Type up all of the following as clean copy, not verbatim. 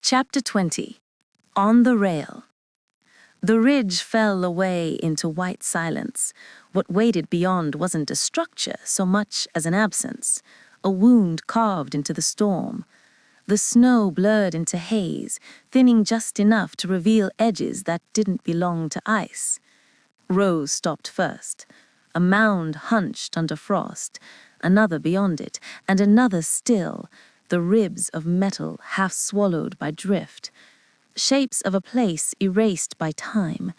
Chapter 20. On the Rail. The ridge fell away into white silence. What waited beyond wasn't a structure so much as an absence, a wound carved into the storm. The snow blurred into haze, thinning just enough to reveal edges that didn't belong to ice. Rose stopped first. A mound hunched under frost, another beyond it, and another still, the ribs of metal half swallowed by drift, shapes of a place erased by time.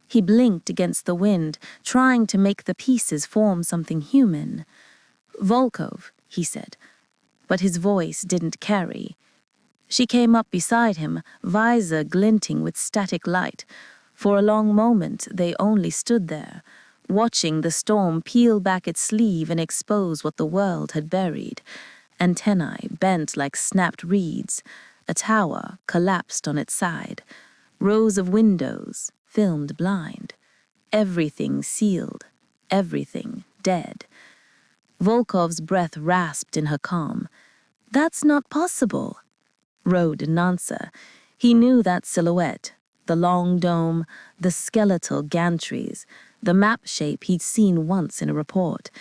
He blinked against the wind, trying to make the pieces form something human. "Volkov," he said, but his voice didn't carry. She came up beside him, visor glinting with static light. For a long moment they only stood there, watching the storm peel back its sleeve and expose what the world had buried. Antennae bent like snapped reeds, a tower collapsed on its side, rows of windows filmed blind, everything sealed, everything dead. Volkov's breath rasped in her calm. "That's not possible." Ro didn't answer. He knew that silhouette, the long dome, the skeletal gantries, the map shape he'd seen once in a report.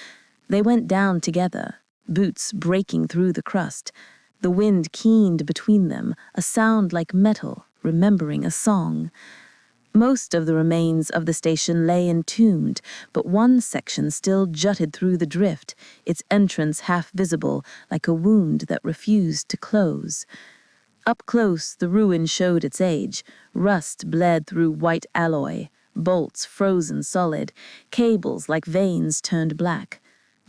They went down together, boots breaking through the crust. The wind keened between them, a sound like metal, remembering a song. Most of the remains of the station lay entombed, but one section still jutted through the drift, its entrance half visible, like a wound that refused to close. Up close, the ruin showed its age. Rust bled through white alloy, bolts frozen solid, cables like veins turned black.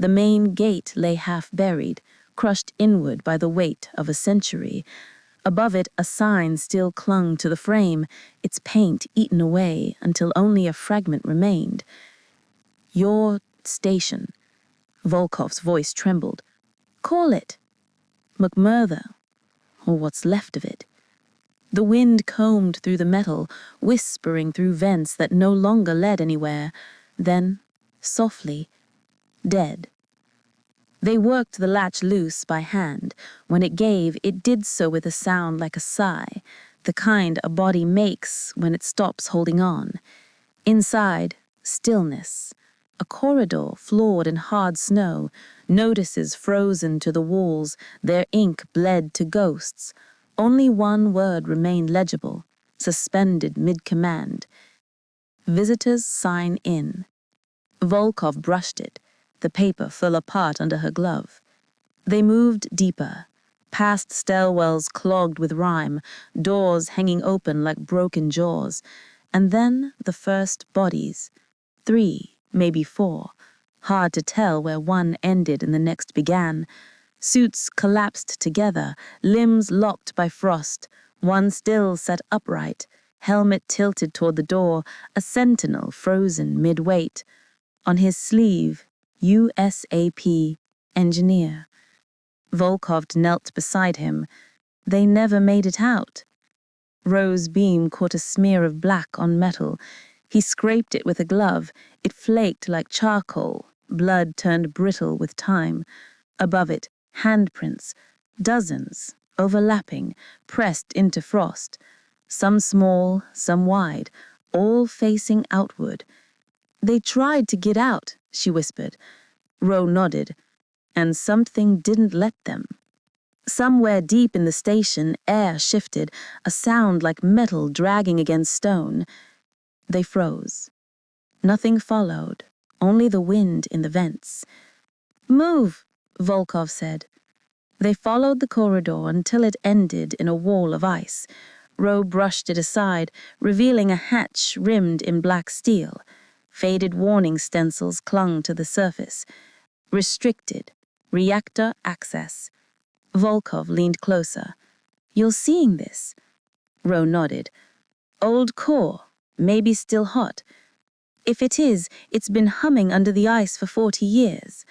The main gate lay half buried, crushed inward by the weight of a century. Above it, a sign still clung to the frame, its paint eaten away until only a fragment remained. "Your station." Volkov's voice trembled. "Call it McMurdo, or what's left of it." The wind combed through the metal, whispering through vents that no longer led anywhere. Then, softly, dead. They worked the latch loose by hand. When it gave, it did so with a sound like a sigh, the kind a body makes when it stops holding on. Inside, stillness. A corridor floored in hard snow, notices frozen to the walls, their ink bled to ghosts. Only one word remained legible, suspended mid-command. "Visitors sign in." Volkov brushed it. The paper fell apart under her glove. They moved deeper, past stairwells clogged with rime, doors hanging open like broken jaws, and then the first bodies. 3, maybe 4. Hard to tell where one ended and the next began. Suits collapsed together, limbs locked by frost. One still sat upright, helmet tilted toward the door, a sentinel frozen mid-weight. On his sleeve, USAP, engineer. Volkov knelt beside him. They never made it out. Ro's beam caught a smear of black on metal. He scraped it with a glove. It flaked like charcoal. Blood turned brittle with time. Above it, handprints, dozens, overlapping, pressed into frost. Some small, some wide, all facing outward. "They tried to get out," she whispered. Ro nodded, and something didn't let them. Somewhere deep in the station, air shifted, a sound like metal dragging against stone. They froze. Nothing followed, only the wind in the vents. "Move," Volkov said. They followed the corridor until it ended in a wall of ice. Ro brushed it aside, revealing a hatch rimmed in black steel. Faded warning stencils clung to the surface. "Restricted. Reactor access." Volkov leaned closer. "You're seeing this?" Ro nodded. "Old core, maybe still hot. If it is, it's been humming under the ice for 40 years.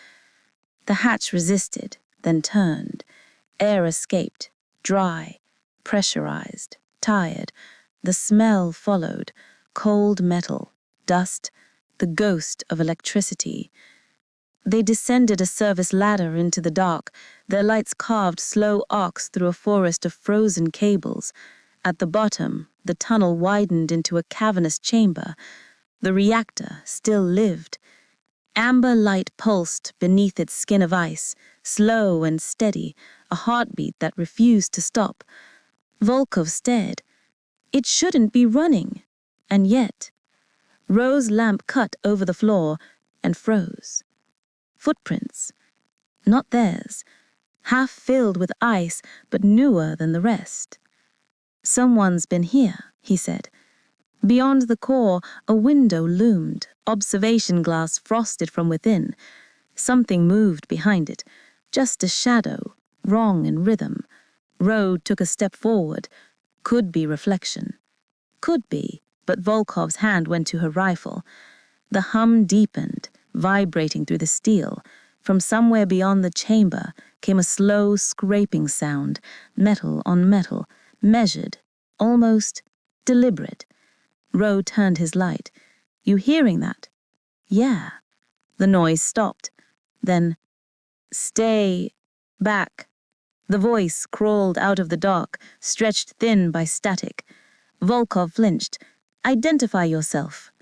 The hatch resisted, then turned. Air escaped, dry, pressurized, tired. The smell followed, cold metal, dust, the ghost of electricity. They descended a service ladder into the dark, their lights carved slow arcs through a forest of frozen cables. At the bottom, the tunnel widened into a cavernous chamber. The reactor still lived. Amber light pulsed beneath its skin of ice, slow and steady, a heartbeat that refused to stop. Volkov stared. It shouldn't be running. And yet, Ro's lamp cut over the floor and froze. Footprints. Not theirs. Half filled with ice, but newer than the rest. Someone's been here, he said. Beyond the core, a window loomed, observation glass frosted from within. Something moved behind it, just a shadow, wrong in rhythm. Ro took a step forward. Could be reflection. Could be, but Volkov's hand went to her rifle. The hum deepened, vibrating through the steel. From somewhere beyond the chamber came a slow scraping sound, metal on metal, measured, almost deliberate. Ro turned his light. You hearing that? Yeah. The noise stopped. Then, stay back. The voice crawled out of the dark, stretched thin by static. Volkov flinched. Identify yourself.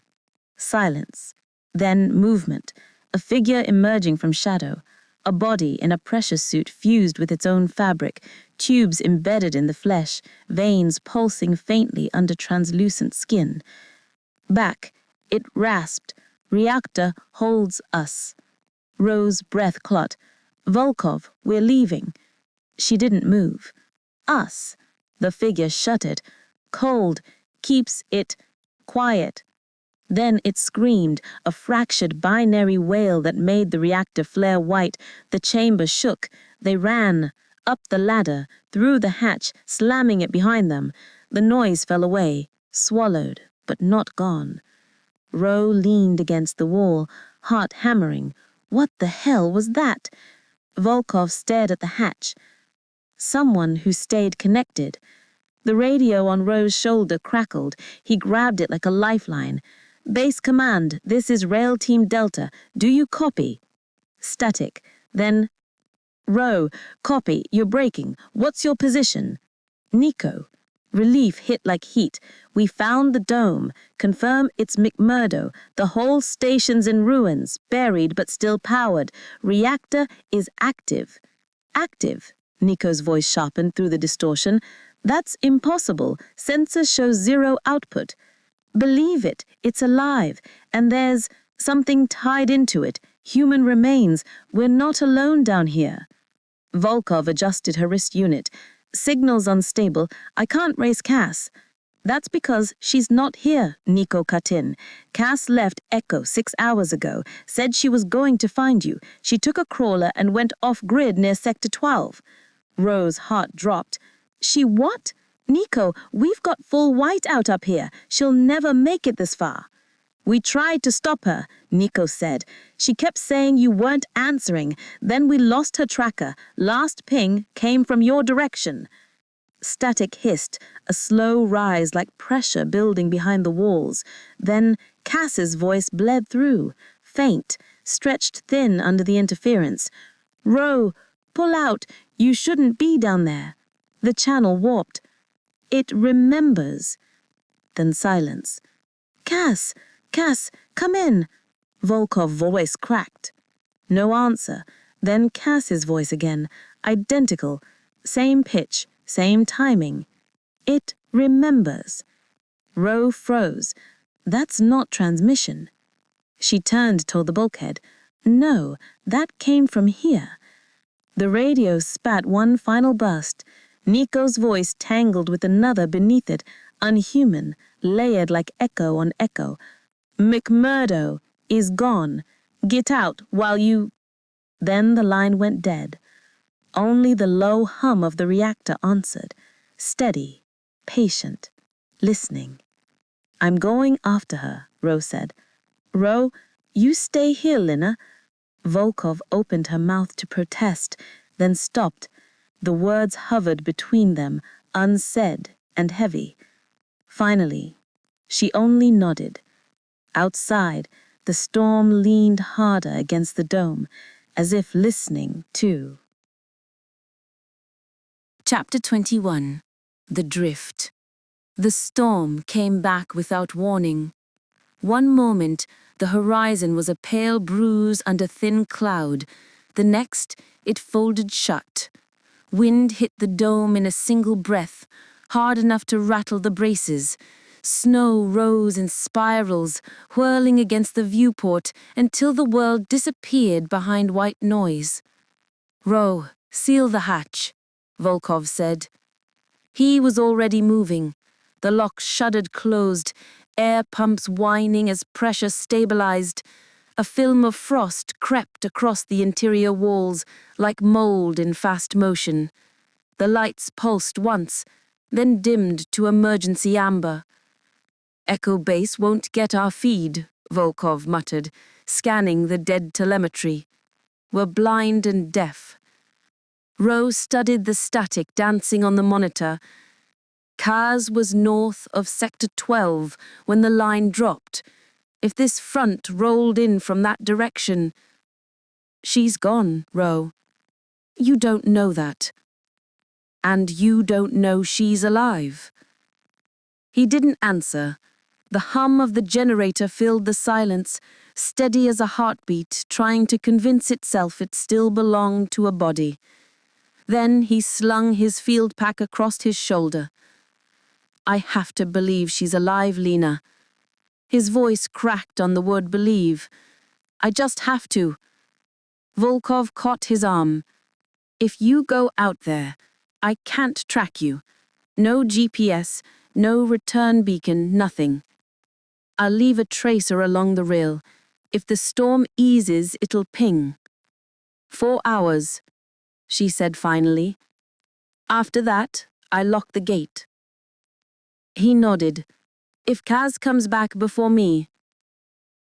Silence. Then movement. A figure emerging from shadow. A body in a pressure suit fused with its own fabric, tubes embedded in the flesh, veins pulsing faintly under translucent skin. Back. It rasped. Reactor holds us. Ro's breath caught. Volkov, we're leaving. She didn't move. Us. The figure shuddered. Cold. Keeps it quiet. Then it screamed, a fractured binary wail that made the reactor flare white. The chamber shook. They ran. Up the ladder, through the hatch, slamming it behind them. The noise fell away, swallowed, but not gone. Ro leaned against the wall, heart hammering. What the hell was that? Volkov stared at the hatch. Someone who stayed connected. The radio on Ro's shoulder crackled. He grabbed it like a lifeline. Base command, this is Rail Team Delta. Do you copy? Static. Then, Ro, copy, you're breaking. What's your position? Niko. Relief hit like heat. We found the dome. Confirm it's McMurdo. The whole station's in ruins, buried but still powered. Reactor is active. Active? Niko's voice sharpened through the distortion. That's impossible. Sensor shows zero output. Believe it, it's alive, and there's something tied into it. Human remains. We're not alone down here. Volkov adjusted her wrist unit. Signal's unstable. I can't raise Cass. That's because she's not here, Niko cut in. Cass left Echo 6 hours ago, said she was going to find you. She took a crawler and went off-grid near Sector 12. Ro's heart dropped. She what? Niko, we've got full whiteout up here. She'll never make it this far. We tried to stop her, Niko said. She kept saying you weren't answering. Then we lost her tracker. Last ping came from your direction. Static hissed, a slow rise like pressure building behind the walls. Then Cass's voice bled through, faint, stretched thin under the interference. Ro, pull out. You shouldn't be down there. The channel warped. It remembers. Then silence. Cass, come in. Volkov's voice cracked. No answer. Then Cass's voice again, identical. Same pitch, same timing. It remembers. Ro froze. That's not transmission. She turned toward the bulkhead. No, that came from here. The radio spat one final burst. Niko's voice tangled with another beneath it, unhuman, layered like echo on echo. McMurdo is gone. Get out while you... Then the line went dead. Only the low hum of the reactor answered, steady, patient, listening. I'm going after her, Ro said. Ro, you stay here, Lina. Volkov opened her mouth to protest, then stopped. The words hovered between them, unsaid and heavy. Finally, she only nodded. Outside, The storm leaned harder against the dome, as if listening too. Chapter 21. The Drift. The storm came back without warning. One moment, the horizon was a pale bruise under thin cloud. The next, it folded shut. Wind hit the dome in a single breath, hard enough to rattle the braces. Snow rose in spirals, whirling against the viewport until the world disappeared behind white noise. "Row, seal the hatch," Volkov said. He was already moving. The lock shuddered closed, air pumps whining as pressure stabilized. A film of frost crept across the interior walls, like mold in fast motion. The lights pulsed once, then dimmed to emergency amber. "Echo base won't get our feed," Volkov muttered, scanning the dead telemetry. "We're blind and deaf." Rowe studied the static dancing on the monitor. Kaz was north of Sector 12 when the line dropped. If this front rolled in from that direction... "She's gone, Rowe. You don't know that. And you don't know she's alive." He didn't answer. The hum of the generator filled the silence, steady as a heartbeat, trying to convince itself it still belonged to a body. Then he slung his field pack across his shoulder. "I have to believe she's alive, Lena." His voice cracked on the word believe. "I just have to." Volkov caught his arm. "If you go out there, I can't track you. No GPS, no return beacon, nothing. I'll leave a tracer along the rail. If the storm eases, it'll ping." "4 hours," she said finally. "After that, I lock the gate." He nodded. "If Kaz comes back before me..."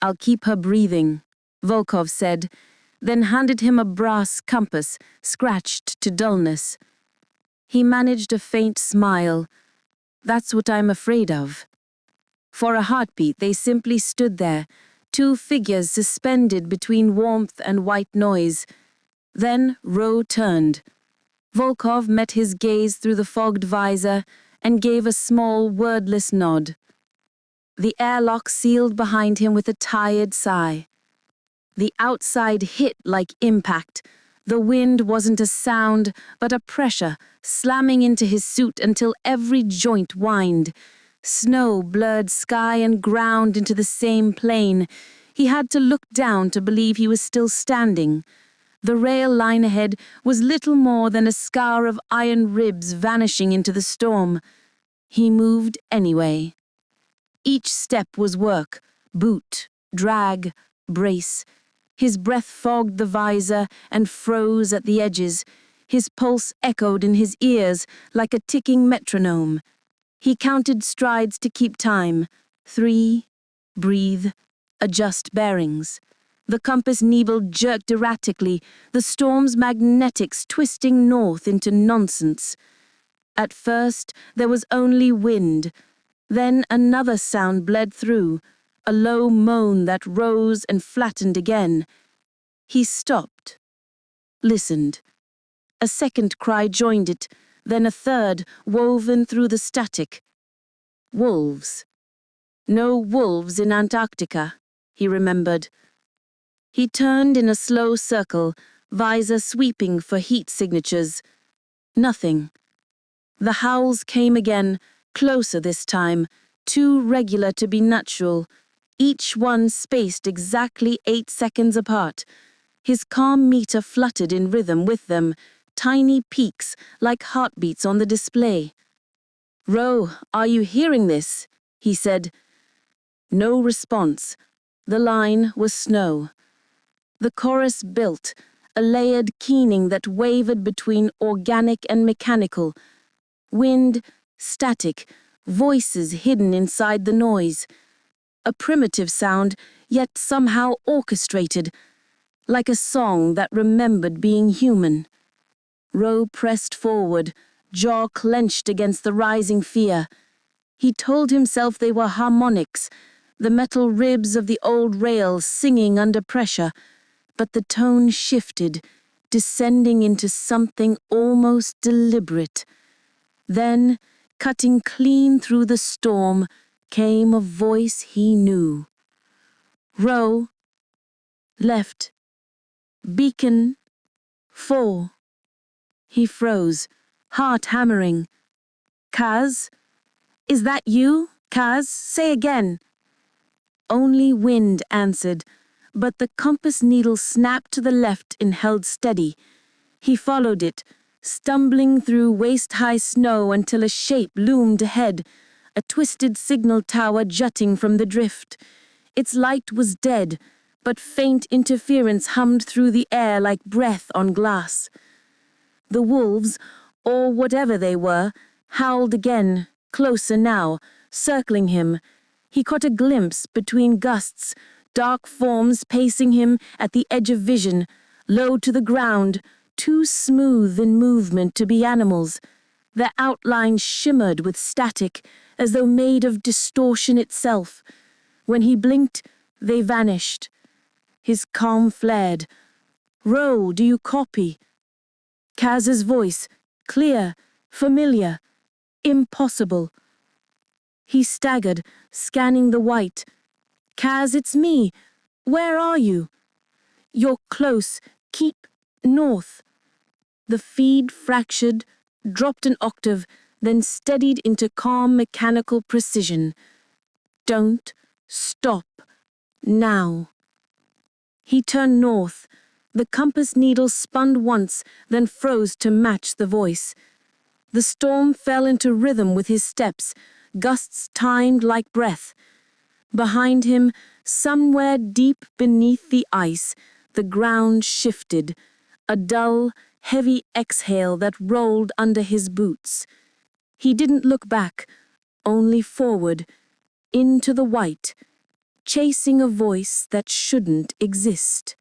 "I'll keep her breathing," Volkov said, then handed him a brass compass, scratched to dullness. He managed a faint smile. "That's what I'm afraid of." For a heartbeat, they simply stood there, two figures suspended between warmth and white noise. Then Rowe turned. Volkov met his gaze through the fogged visor and gave a small, wordless nod. The airlock sealed behind him with a tired sigh. The outside hit like impact. The wind wasn't a sound, but a pressure, slamming into his suit until every joint whined. Snow blurred sky and ground into the same plane. He had to look down to believe he was still standing. The rail line ahead was little more than a scar of iron ribs vanishing into the storm. He moved anyway. Each step was work, boot, drag, brace. His breath fogged the visor and froze at the edges. His pulse echoed in his ears like a ticking metronome. He counted strides to keep time. 3, breathe, adjust bearings. The compass needle jerked erratically, the storm's magnetics twisting north into nonsense. At first, there was only wind. Then another sound bled through, a low moan that rose and flattened again. He stopped, listened. A second cry joined it, then a third, woven through the static. Wolves. No wolves in Antarctica, he remembered. He turned in a slow circle, visor sweeping for heat signatures. Nothing. The howls came again, closer this time, too regular to be natural, each one spaced exactly 8 seconds apart. His calm meter fluttered in rhythm with them, tiny peaks like heartbeats on the display. "Rowe, are you hearing this?" he said. No response. The line was snow. The chorus built, a layered keening that wavered between organic and mechanical. Wind, static, voices hidden inside the noise. A primitive sound, yet somehow orchestrated, like a song that remembered being human. Rowe pressed forward, jaw clenched against the rising fear. He told himself they were harmonics, the metal ribs of the old rail singing under pressure, but the tone shifted, descending into something almost deliberate. Then, cutting clean through the storm, came a voice he knew. Row, left, beacon, 4. He froze, heart hammering. Kaz? Is that you, Kaz? Say again. Only wind answered, but the compass needle snapped to the left and held steady. He followed it, stumbling through waist-high snow until a shape loomed ahead, a twisted signal tower jutting from the drift. Its light was dead, but faint interference hummed through the air like breath on glass. The wolves, or whatever they were, howled again, closer now, circling him. He caught a glimpse between gusts, dark forms pacing him at the edge of vision, low to the ground, too smooth in movement to be animals. Their outlines shimmered with static, as though made of distortion itself. When he blinked, they vanished. His calm flared. Ro, do you copy? Kaz's voice, clear, familiar, impossible. He staggered, scanning the white. Kaz, it's me. Where are you? You're close. Keep north. The feed fractured, dropped an octave, then steadied into calm mechanical precision. Don't stop. Now. He turned north. The compass needle spun once, then froze to match the voice. The storm fell into rhythm with his steps, gusts timed like breath. Behind him, somewhere deep beneath the ice, the ground shifted, a dull, heavy exhale that rolled under his boots. He didn't look back, only forward, into the white, chasing a voice that shouldn't exist.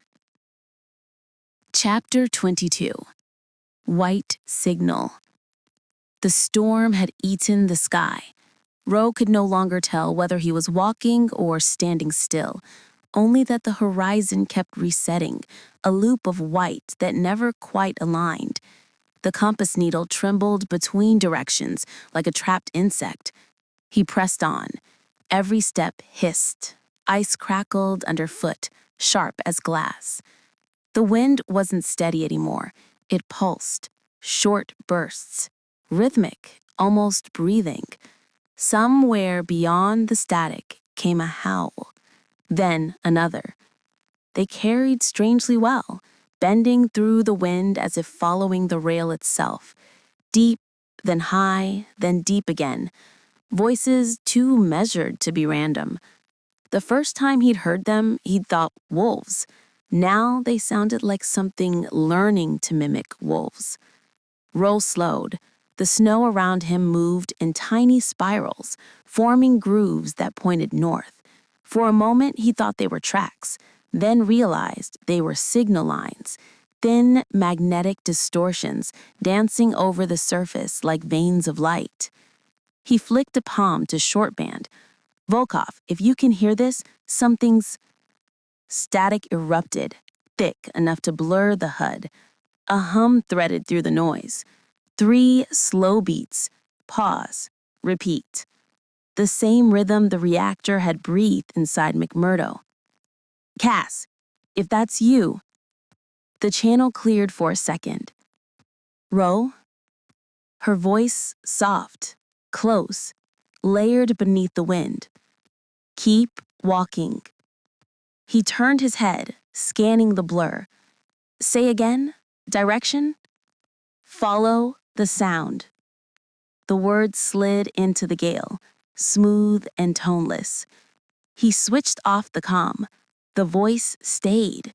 Chapter 22. White Signal. The storm had eaten the sky. Ro could no longer tell whether he was walking or standing still, only that the horizon kept resetting, a loop of white that never quite aligned. The compass needle trembled between directions like a trapped insect. He pressed on. Every step hissed. Ice crackled underfoot, sharp as glass. The wind wasn't steady anymore. It pulsed, short bursts, rhythmic, almost breathing. Somewhere beyond the static came a howl, then another. They carried strangely well, bending through the wind as if following the rail itself. Deep, then high, then deep again. Voices too measured to be random. The first time he'd heard them, he'd thought wolves. Now they sounded like something learning to mimic wolves. Roll slowed. The snow around him moved in tiny spirals, forming grooves that pointed north. For a moment, he thought they were tracks, then realized they were signal lines, thin magnetic distortions dancing over the surface like veins of light. He flicked a palm to shortband. Volkov, if you can hear this, something's... Static erupted, thick enough to blur the HUD. A hum threaded through the noise. 3 slow beats. Pause. Repeat. The same rhythm the reactor had breathed inside McMurdo. Cass, if that's you. The channel cleared for a second. Ro? Her voice soft, close, layered beneath the wind. Keep walking. He turned his head, scanning the blur. Say again? Direction? Follow the sound. The words slid into the gale, smooth and toneless. He switched off the comm. The voice stayed.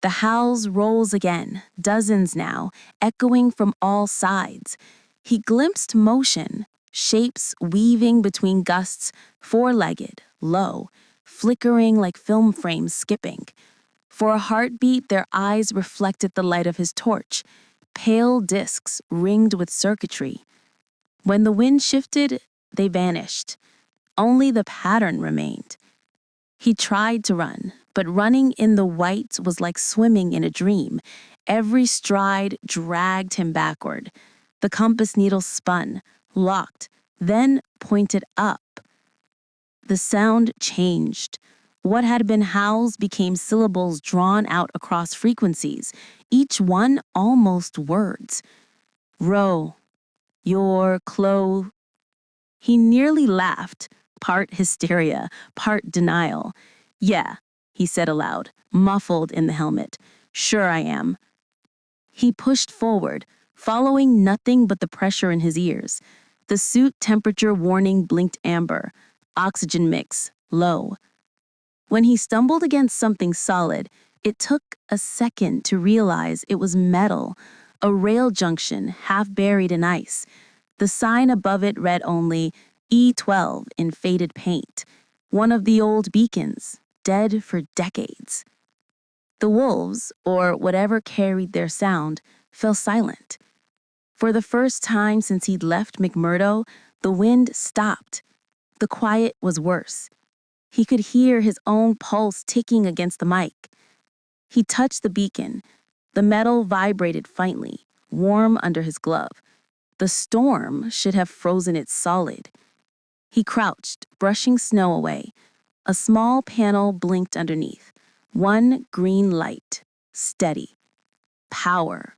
The howls rose again, dozens now, echoing from all sides. He glimpsed motion, shapes weaving between gusts, four-legged, low, flickering like film frames skipping. For a heartbeat, their eyes reflected the light of his torch, pale discs ringed with circuitry. When the wind shifted, they vanished. Only the pattern remained. He tried to run, but running in the white was like swimming in a dream. Every stride dragged him backward. The compass needle spun, locked, then pointed up. The sound changed. What had been howls became syllables drawn out across frequencies, each one almost words. Row, your clo. He nearly laughed, part hysteria, part denial. Yeah, he said aloud, muffled in the helmet. Sure I am. He pushed forward, following nothing but the pressure in his ears. The suit temperature warning blinked amber. Oxygen mix, low. When he stumbled against something solid, it took a second to realize it was metal, a rail junction half buried in ice. The sign above it read only E12 in faded paint, one of the old beacons, dead for decades. The wolves, or whatever carried their sound, fell silent. For the first time since he'd left McMurdo, the wind stopped. The quiet was worse. He could hear his own pulse ticking against the mic. He touched the beacon. The metal vibrated faintly, warm under his glove. The storm should have frozen it solid. He crouched, brushing snow away. A small panel blinked underneath. One green light. Steady. Power.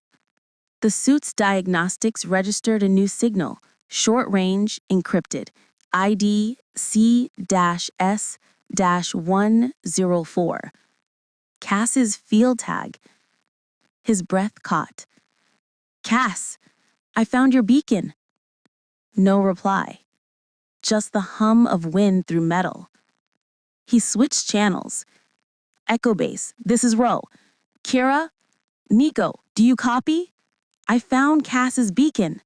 The suit's diagnostics registered a new signal. Short range, encrypted. ID C-S-104. Cass's field tag. His breath caught. Cass, I found your beacon. No reply. Just the hum of wind through metal. He switched channels. Echo base, this is Ro. Keira, Niko, do you copy? I found Cass's beacon.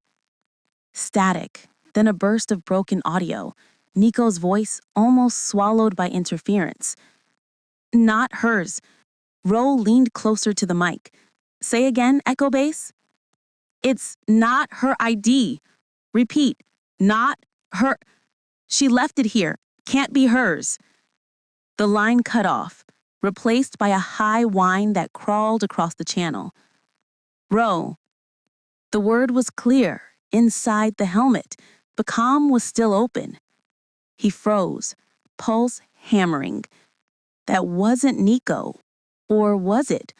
Static, then a burst of broken audio. Niko's voice almost swallowed by interference. Not hers. Ro leaned closer to the mic. Say again, Echo base? It's not her ID. Repeat, not her. She left it here. Can't be hers. The line cut off, replaced by a high whine that crawled across the channel. Ro. The word was clear, inside the helmet. The comm was still open. He froze, pulse hammering. That wasn't Niko. Or was it?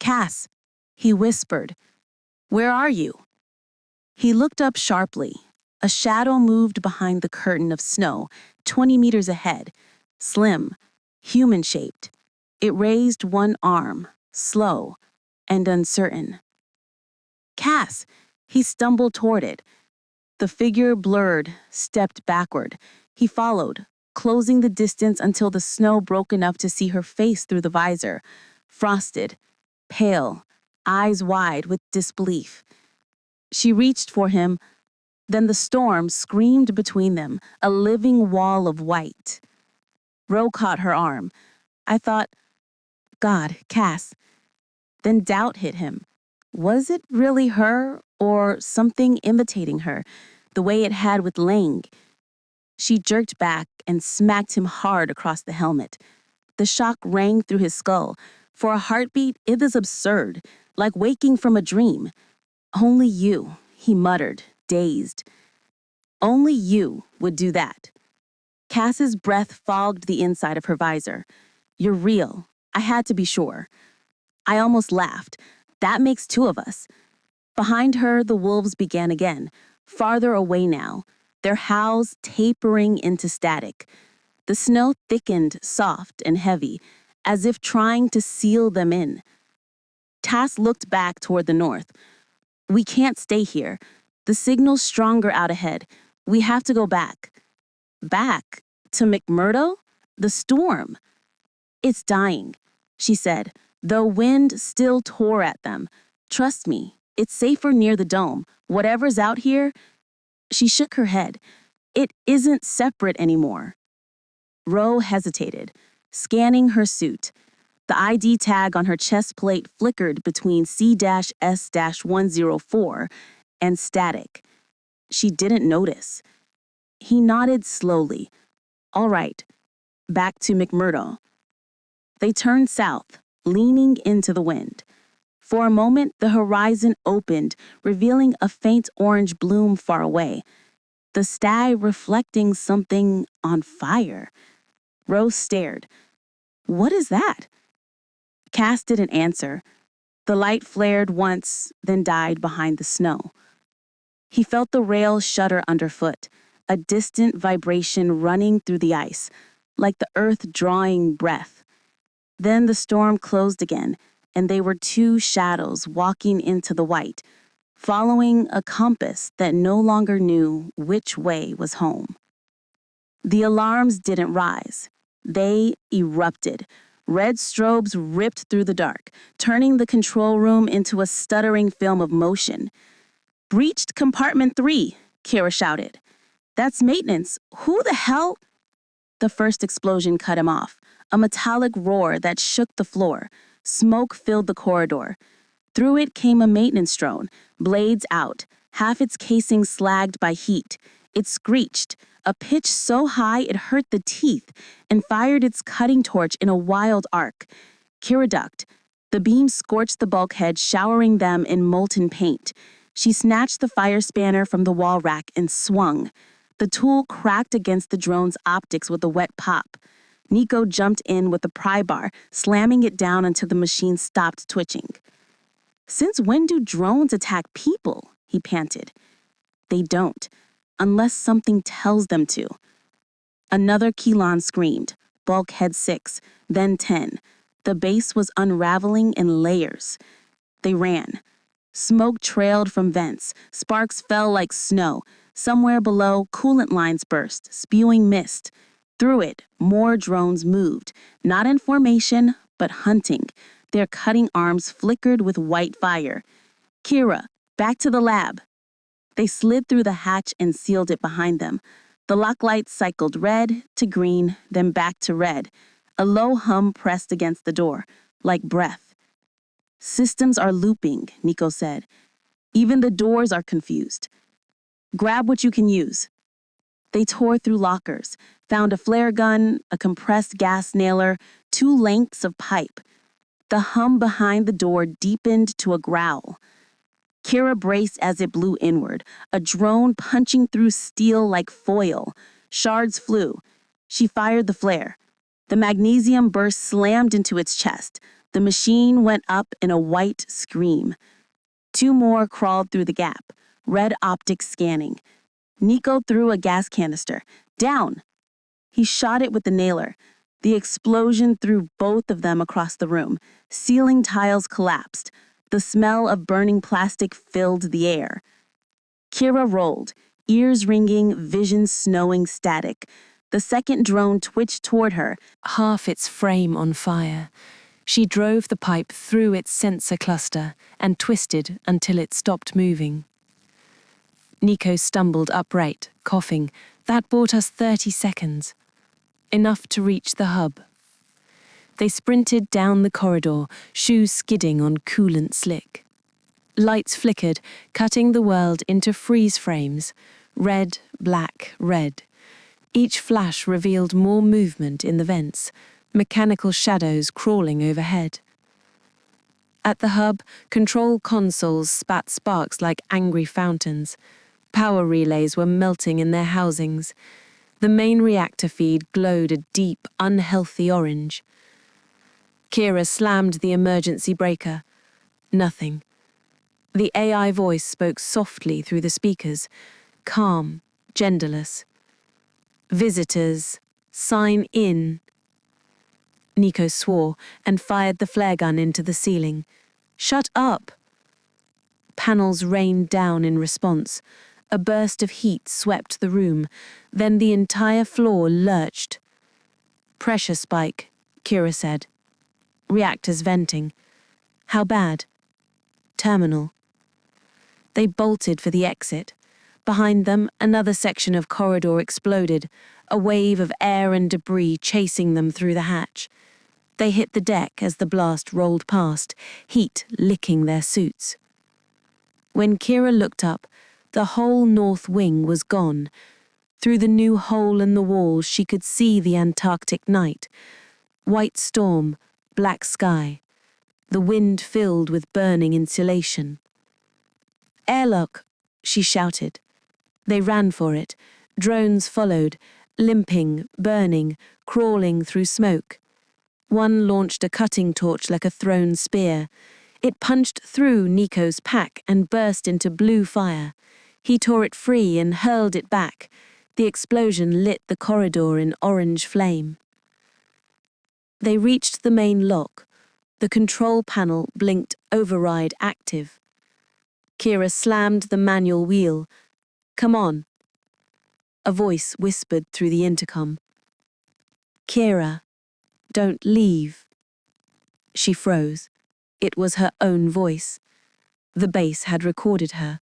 Cass, he whispered. Where are you? He looked up sharply. A shadow moved behind the curtain of snow, 20 meters ahead. Slim, human-shaped. It raised one arm, slow and uncertain. Cass! He stumbled toward it. The figure blurred, stepped backward. He followed, closing the distance until the snow broke enough to see her face through the visor. Frosted, pale, eyes wide with disbelief. She reached for him. Then the storm screamed between them, a living wall of white. Ro caught her arm. I thought, God, Cass. Then doubt hit him. Was it really her or something imitating her, the way it had with Lang? She jerked back and smacked him hard across the helmet. The shock rang through his skull. For a heartbeat, it was absurd, like waking from a dream. Only you, he muttered, dazed. Only you would do that. Cass's breath fogged the inside of her visor. You're real. I had to be sure. I almost laughed. That makes two of us. Behind her, the wolves began again, farther away now, their howls tapering into static. The snow thickened, soft and heavy, as if trying to seal them in. Tass looked back toward the north. We can't stay here. The signal's stronger out ahead. We have to go back. Back? To McMurdo? The storm. It's dying, she said, though wind still tore at them. Trust me, it's safer near the dome. Whatever's out here, she shook her head. It isn't separate anymore. Ro hesitated, scanning her suit. The ID tag on her chest plate flickered between C-S-104 and static. She didn't notice. He nodded slowly. All right, back to McMurdo. They turned south, leaning into the wind. For a moment, the horizon opened, revealing a faint orange bloom far away, the stag reflecting something on fire. Rose stared. "What is that?" Cass didn't answer. The light flared once, then died behind the snow. He felt the rail shudder underfoot, a distant vibration running through the ice, like the earth drawing breath. Then the storm closed again, and they were two shadows walking into the white, following a compass that no longer knew which way was home. The alarms didn't rise. They erupted. Red strobes ripped through the dark, turning the control room into a stuttering film of motion. "Breached compartment 3, Keira shouted. "That's maintenance. Who the hell?" The first explosion cut him off, a metallic roar that shook the floor. Smoke filled the corridor. Through it came a maintenance drone, blades out, half its casing slagged by heat. It screeched, a pitch so high it hurt the teeth, and fired its cutting torch in a wild arc. Keira ducked. The beam scorched the bulkhead, showering them in molten paint. She snatched the fire spanner from the wall rack and swung. The tool cracked against the drone's optics with a wet pop. Niko jumped in with a pry bar, slamming it down until the machine stopped twitching. "Since when do drones attack people?" he panted. "They don't, unless something tells them to." Another Kelon screamed, bulkhead 6, then 10. The base was unraveling in layers. They ran. Smoke trailed from vents. Sparks fell like snow. Somewhere below, coolant lines burst, spewing mist. Through it, more drones moved, not in formation, but hunting. Their cutting arms flickered with white fire. "Keira, back to the lab." They slid through the hatch and sealed it behind them. The lock lights cycled red to green, then back to red. A low hum pressed against the door, like breath. "Systems are looping," Niko said. "Even the doors are confused. Grab what you can use." They tore through lockers, found a flare gun, a compressed gas nailer, 2 lengths of pipe. The hum behind the door deepened to a growl. Keira braced as it blew inward, a drone punching through steel like foil. Shards flew. She fired the flare. The magnesium burst slammed into its chest. The machine went up in a white scream. 2 more crawled through the gap, red optics scanning. Niko threw a gas canister. "Down!" He shot it with the nailer. The explosion threw both of them across the room. Ceiling tiles collapsed. The smell of burning plastic filled the air. Keira rolled, ears ringing, vision snowing static. The second drone twitched toward her, half its frame on fire. She drove the pipe through its sensor cluster and twisted until it stopped moving. Niko stumbled upright, coughing. That bought us 30 seconds. Enough to reach the hub. They sprinted down the corridor, shoes skidding on coolant slick. Lights flickered, cutting the world into freeze frames. Red, black, red. Each flash revealed more movement in the vents, mechanical shadows crawling overhead. At the hub, control consoles spat sparks like angry fountains. Power relays were melting in their housings. The main reactor feed glowed a deep, unhealthy orange. Keira slammed the emergency breaker. Nothing. The AI voice spoke softly through the speakers, calm, genderless. "Visitors, sign in." Niko swore and fired the flare gun into the ceiling. "Shut up!" Panels rained down in response. A burst of heat swept the room, then the entire floor lurched. "Pressure spike," Keira said. "Reactors venting." "How bad?" "Terminal." They bolted for the exit. Behind them, another section of corridor exploded, a wave of air and debris chasing them through the hatch. They hit the deck as the blast rolled past, heat licking their suits. When Keira looked up, the whole north wing was gone. Through the new hole in the wall, she could see the Antarctic night. White storm, black sky, the wind filled with burning insulation. "Airlock," she shouted. They ran for it. Drones followed, limping, burning, crawling through smoke. One launched a cutting torch like a thrown spear. It punched through Niko's pack and burst into blue fire. He tore it free and hurled it back. The explosion lit the corridor in orange flame. They reached the main lock. The control panel blinked override active. Keira slammed the manual wheel. "Come on." A voice whispered through the intercom. "Keira, don't leave." She froze. It was her own voice. The bass had recorded her.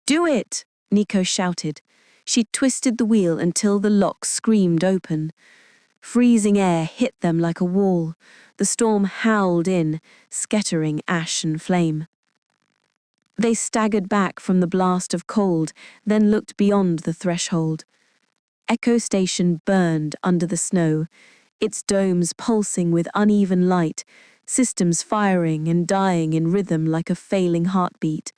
"Do it!" Niko shouted. She twisted the wheel until the lock screamed open. Freezing air hit them like a wall. The storm howled in, scattering ash and flame. They staggered back from the blast of cold, then looked beyond the threshold. Echo Station burned under the snow, its domes pulsing with uneven light, systems firing and dying in rhythm like a failing heartbeat.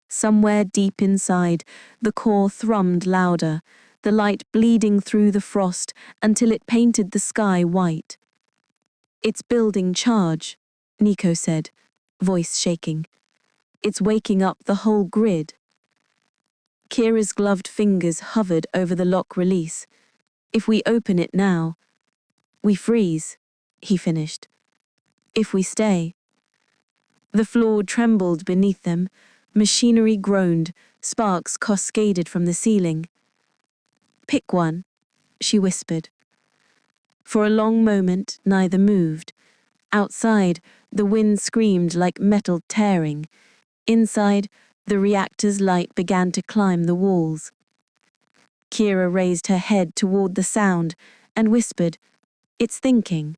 Somewhere deep inside, the core thrummed louder, the light bleeding through the frost until it painted the sky white. "It's building charge," Niko said, voice shaking. "It's waking up the whole grid." Keira's gloved fingers hovered over the lock release. "If we open it now, we freeze," he finished. "If we stay." The floor trembled beneath them. Machinery groaned, sparks cascaded from the ceiling. "Pick one," she whispered. For a long moment, neither moved. Outside, the wind screamed like metal tearing. Inside, the reactor's light began to climb the walls. Keira raised her head toward the sound and whispered, "It's thinking."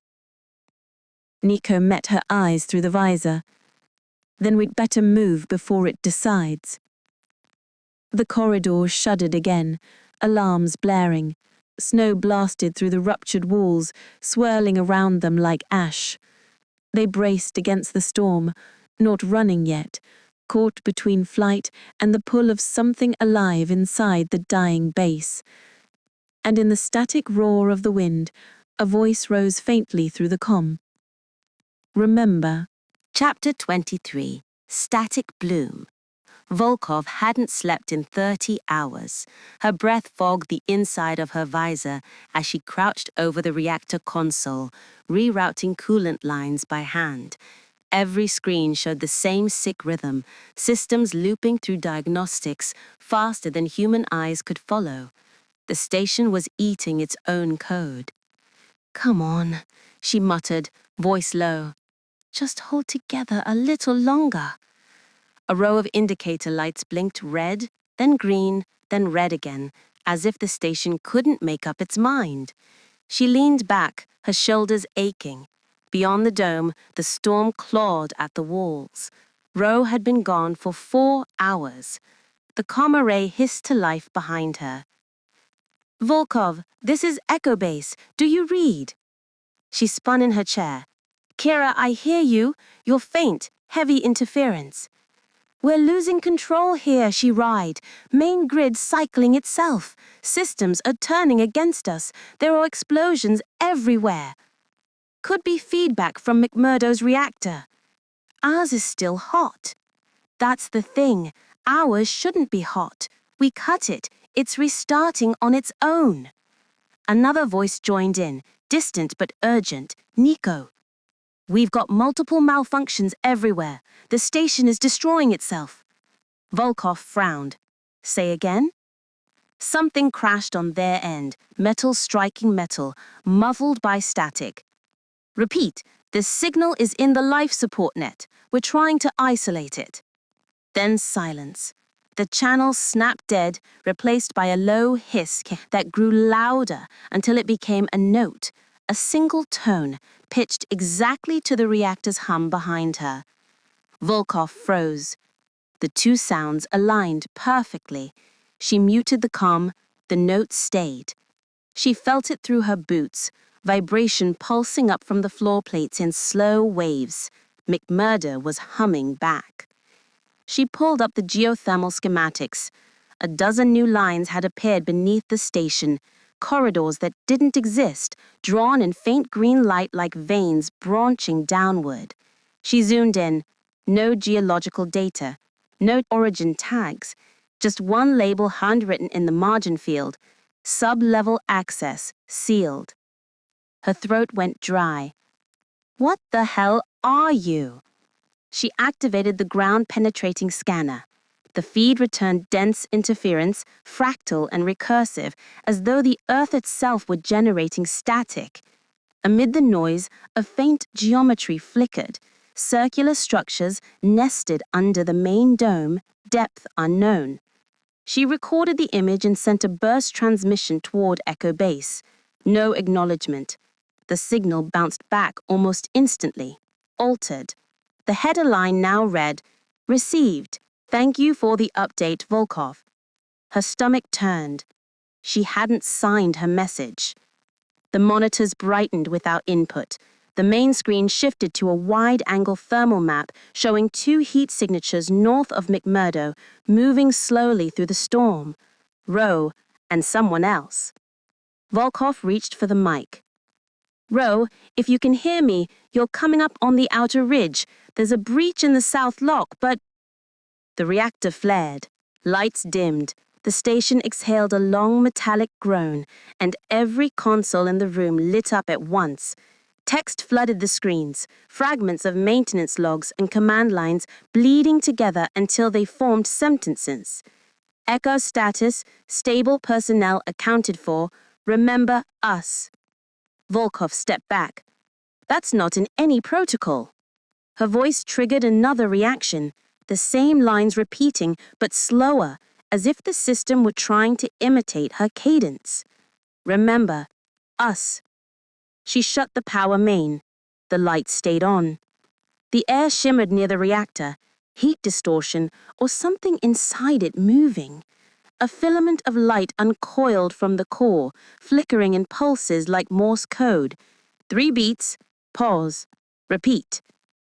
Niko met her eyes through the visor. "Then we'd better move before it decides." The corridor shuddered again, alarms blaring. Snow blasted through the ruptured walls, swirling around them like ash. They braced against the storm, not running yet, caught between flight and the pull of something alive inside the dying base. And in the static roar of the wind, a voice rose faintly through the comm. "Remember." Chapter 23. Static Bloom. Volkov hadn't slept in 30 hours. Her breath fogged the inside of her visor as she crouched over the reactor console, rerouting coolant lines by hand. Every screen showed the same sick rhythm, systems looping through diagnostics faster than human eyes could follow. The station was eating its own code. "Come on," she muttered, voice low. "Just hold together a little longer." A row of indicator lights blinked red, then green, then red again, as if the station couldn't make up its mind. She leaned back, her shoulders aching. Beyond the dome, the storm clawed at the walls. Ro had been gone for 4 hours. The comm array hissed to life behind her. "Volkov, this is Echo Base. Do you read?" She spun in her chair. "Keira, I hear you. You're faint, heavy interference." "We're losing control here," she writhed. "Main grid cycling itself. Systems are turning against us. There are explosions everywhere." "Could be feedback from McMurdo's reactor." "Ours is still hot." "That's the thing. Ours shouldn't be hot. We cut it. It's restarting on its own." Another voice joined in, distant but urgent. "Niko. We've got multiple malfunctions everywhere. The station is destroying itself." Volkov frowned. "Say again?" Something crashed on their end, metal striking metal, muffled by static. "Repeat, the signal is in the life support net. We're trying to isolate it." Then silence. The channel snapped dead, replaced by a low hiss that grew louder until it became a note, a single tone, pitched exactly to the reactor's hum behind her. Volkov froze. The two sounds aligned perfectly. She muted the comm, The note stayed. She felt it through her boots, vibration pulsing up from the floor plates in slow waves. McMurdo was humming back. She pulled up the geothermal schematics. A dozen new lines had appeared beneath the station, corridors that didn't exist, drawn in faint green light like veins branching downward. She zoomed in. No geological data, no origin tags, just one label handwritten in the margin field: sub-level access, sealed. Her throat went dry. What the hell are you? She activated the ground-penetrating scanner. The feed returned dense interference, fractal and recursive, as though the Earth itself were generating static. Amid the noise, a faint geometry flickered. Circular structures nested under the main dome, depth unknown. She recorded the image and sent a burst transmission toward Echo Base. No acknowledgement. The signal bounced back almost instantly, altered. The header line now read, "Received. Thank you for the update, Volkov." Her stomach turned. She hadn't signed her message. The monitors brightened without input. The main screen shifted to a wide-angle thermal map showing 2 heat signatures north of McMurdo, moving slowly through the storm. Rowe and someone else. Volkov reached for the mic. "Rowe, if you can hear me, you're coming up on the outer ridge. There's a breach in the south lock, but..." The reactor flared. Lights dimmed. The station exhaled a long metallic groan, and every console in the room lit up at once. Text flooded the screens, fragments of maintenance logs and command lines bleeding together until they formed sentences. Echo status, stable personnel accounted for, remember us. Volkov stepped back. That's not in any protocol. Her voice triggered another reaction, the same lines repeating, but slower, as if the system were trying to imitate her cadence. Remember, us. She shut the power main. The lights stayed on. The air shimmered near the reactor, heat distortion, or something inside it moving. A filament of light uncoiled from the core, flickering in pulses like Morse code. 3 beats, pause, repeat.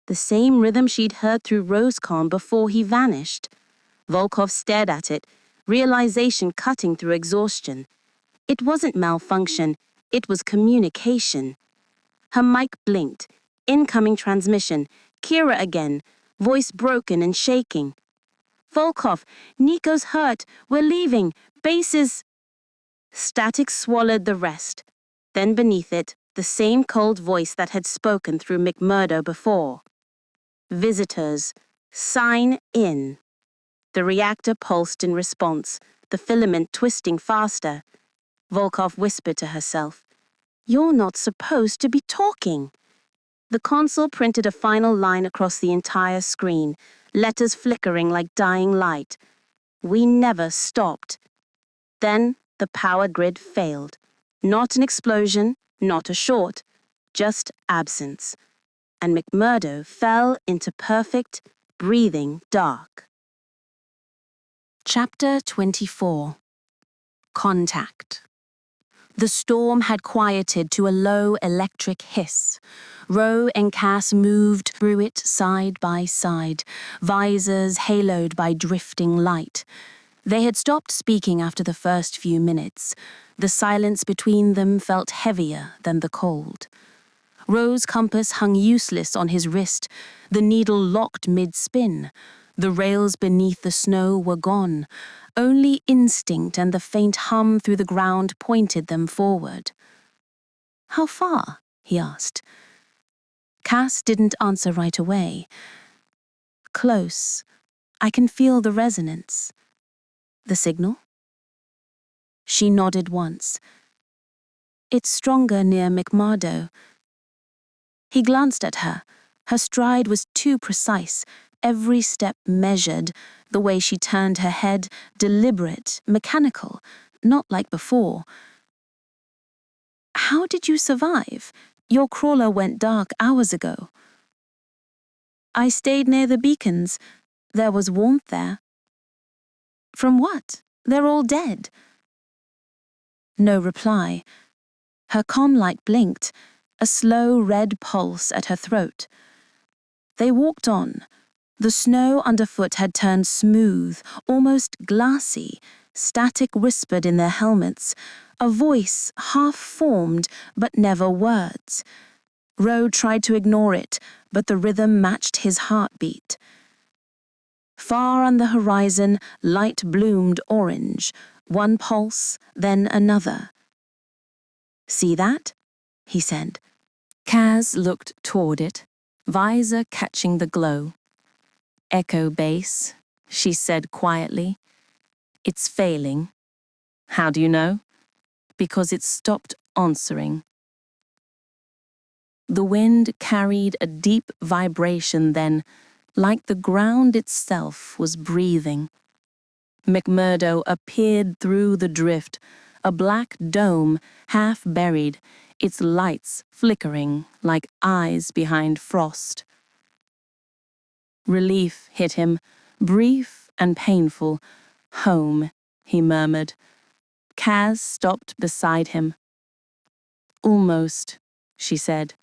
The same rhythm she'd heard through Rosecom before he vanished. Volkov stared at it, realization cutting through exhaustion. It wasn't malfunction, it was communication. Her mic blinked. Incoming transmission. Keira again, voice broken and shaking. "Volkov, Niko's hurt. We're leaving. Base is..." Static swallowed the rest. Then beneath it, the same cold voice that had spoken through McMurdo before. "Visitors, sign in." The reactor pulsed in response, the filament twisting faster. Volkov whispered to herself, "You're not supposed to be talking." The console printed a final line across the entire screen, letters flickering like dying light. "We never stopped." Then the power grid failed. Not an explosion, not a short, just absence. And McMurdo fell into perfect, breathing dark. Chapter 24. Contact. The storm had quieted to a low electric hiss. Rowe and Cass moved through it side by side, visors haloed by drifting light. They had stopped speaking after the first few minutes. The silence between them felt heavier than the cold. Rowe's compass hung useless on his wrist, the needle locked mid-spin. The rails beneath the snow were gone. Only instinct and the faint hum through the ground pointed them forward. "How far?" he asked. Cass didn't answer right away. "Close. I can feel the resonance." "The signal?" She nodded once. "It's stronger near McMurdo." He glanced at her. Her stride was too precise, every step measured, the way she turned her head, deliberate, mechanical, not like before. "How did you survive? Your crawler went dark hours ago." "I stayed near the beacons. There was warmth there." "From what? They're all dead." No reply. Her comm light blinked, a slow red pulse at her throat. They walked on. The snow underfoot had turned smooth, almost glassy. Static whispered in their helmets, a voice half-formed but never words. Ro tried to ignore it, but the rhythm matched his heartbeat. Far on the horizon, light bloomed orange, one pulse, then another. "See that?" he said. Kaz looked toward it, visor catching the glow. "Echo base," she said quietly. "It's failing." "How do you know?" "Because it stopped answering." The wind carried a deep vibration then, like the ground itself was breathing. McMurdo appeared through the drift, a black dome half buried, its lights flickering like eyes behind frost. Relief hit him, brief and painful. "Home," he murmured. Kaz stopped beside him. "Almost," she said.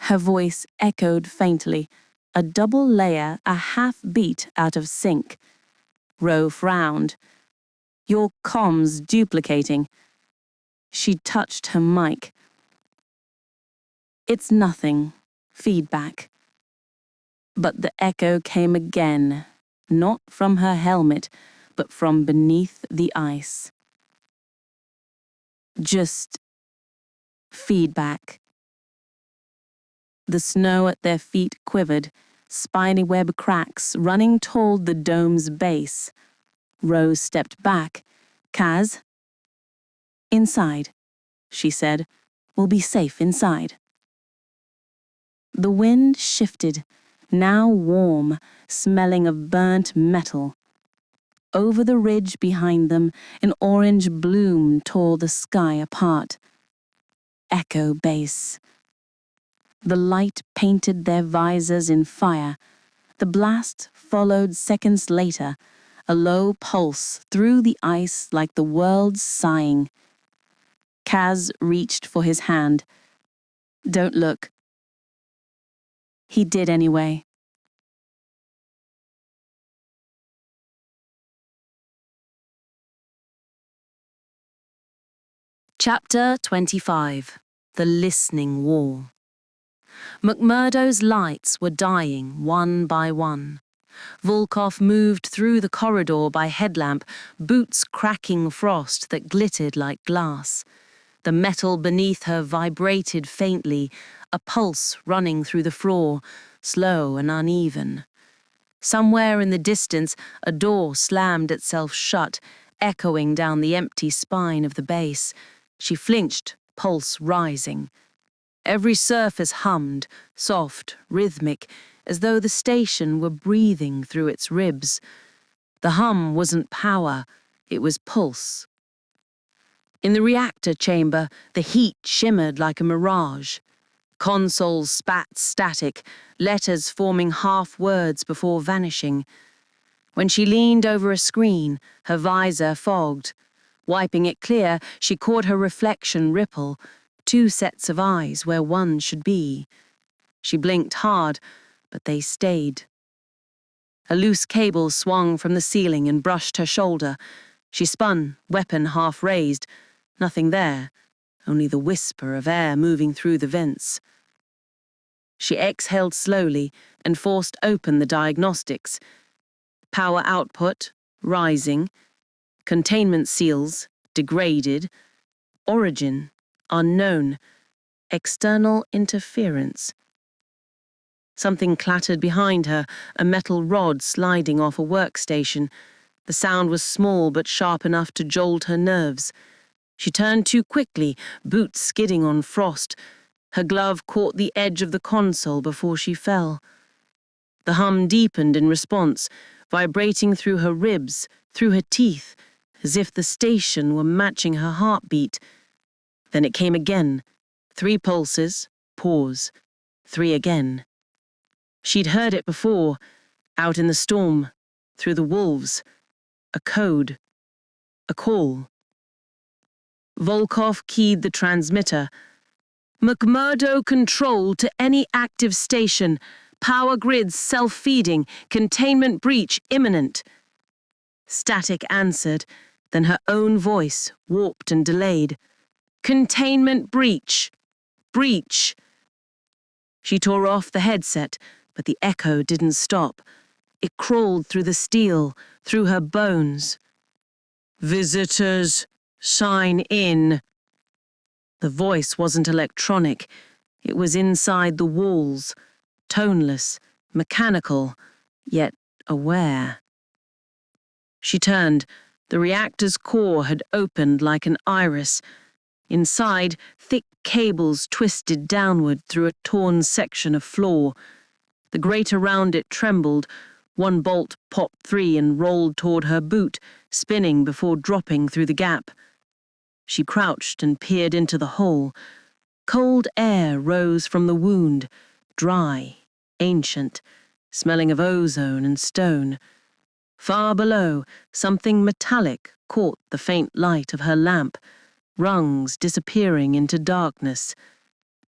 Her voice echoed faintly, a double layer a half beat out of sync. Ro frowned. "Your comms duplicating." She touched her mic. "It's nothing. Feedback." But the echo came again, not from her helmet, but from beneath the ice. Just feedback. The snow at their feet quivered, spinyweb cracks running toward the dome's base. Rose stepped back. "Kaz?" "Inside," she said. "We'll be safe inside." The wind shifted, now warm, smelling of burnt metal. Over the ridge behind them, an orange bloom tore the sky apart. Echo base. The light painted their visors in fire. The blast followed seconds later, a low pulse through the ice like the world sighing. Kaz reached for his hand. "Don't look." He did anyway. Chapter 25. The Listening Wall. McMurdo's lights were dying one by one. Volkov moved through the corridor by headlamp, boots cracking frost that glittered like glass. The metal beneath her vibrated faintly, a pulse running through the floor, slow and uneven. Somewhere in the distance, a door slammed itself shut, echoing down the empty spine of the base. She flinched, pulse rising. Every surface hummed, soft, rhythmic, as though the station were breathing through its ribs. The hum wasn't power, it was pulse. In the reactor chamber, the heat shimmered like a mirage. Consoles spat static, letters forming half words before vanishing. When she leaned over a screen, her visor fogged. Wiping it clear, she caught her reflection ripple, two sets of eyes where one should be. She blinked hard, but they stayed. A loose cable swung from the ceiling and brushed her shoulder. She spun, weapon half raised. Nothing there, only the whisper of air moving through the vents. She exhaled slowly and forced open the diagnostics. Power output, rising. Containment seals, degraded. Origin, unknown. External interference. Something clattered behind her, a metal rod sliding off a workstation. The sound was small but sharp enough to jolt her nerves. She turned too quickly, boots skidding on frost. Her glove caught the edge of the console before she fell. The hum deepened in response, vibrating through her ribs, through her teeth, as if the station were matching her heartbeat. Then it came again. 3 pulses, pause. 3 again. She'd heard it before, out in the storm, through the wolves. A code. A call. Volkov keyed the transmitter. McMurdo control to any active station. Power grids self-feeding. Containment breach imminent. Static answered, then her own voice, warped and delayed. Containment breach. Breach. She tore off the headset, but the echo didn't stop. It crawled through the steel, through her bones. Visitors, sign in. The voice wasn't electronic. It was inside the walls, toneless, mechanical, yet aware. She turned. The reactor's core had opened like an iris. Inside, thick cables twisted downward through a torn section of floor. The grate around it trembled. One bolt popped free and rolled toward her boot, spinning before dropping through the gap. She crouched and peered into the hole. Cold air rose from the wound, dry, ancient, smelling of ozone and stone. Far below, something metallic caught the faint light of her lamp, rungs disappearing into darkness.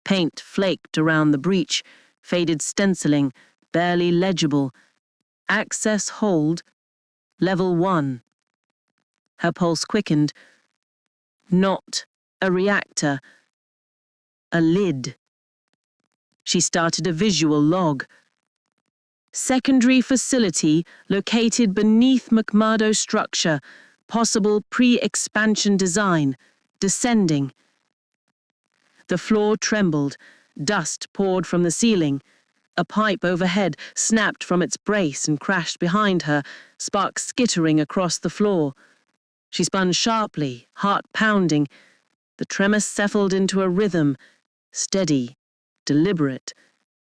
Paint flaked around the breach, faded stenciling, barely legible. Access hold, level 1. Her pulse quickened. Not a reactor, a lid. She started a visual log. Secondary facility located beneath McMurdo structure, possible pre-expansion design, descending. The floor trembled, dust poured from the ceiling. A pipe overhead snapped from its brace and crashed behind her, sparks skittering across the floor. She spun sharply, heart pounding. The tremor settled into a rhythm, steady, deliberate,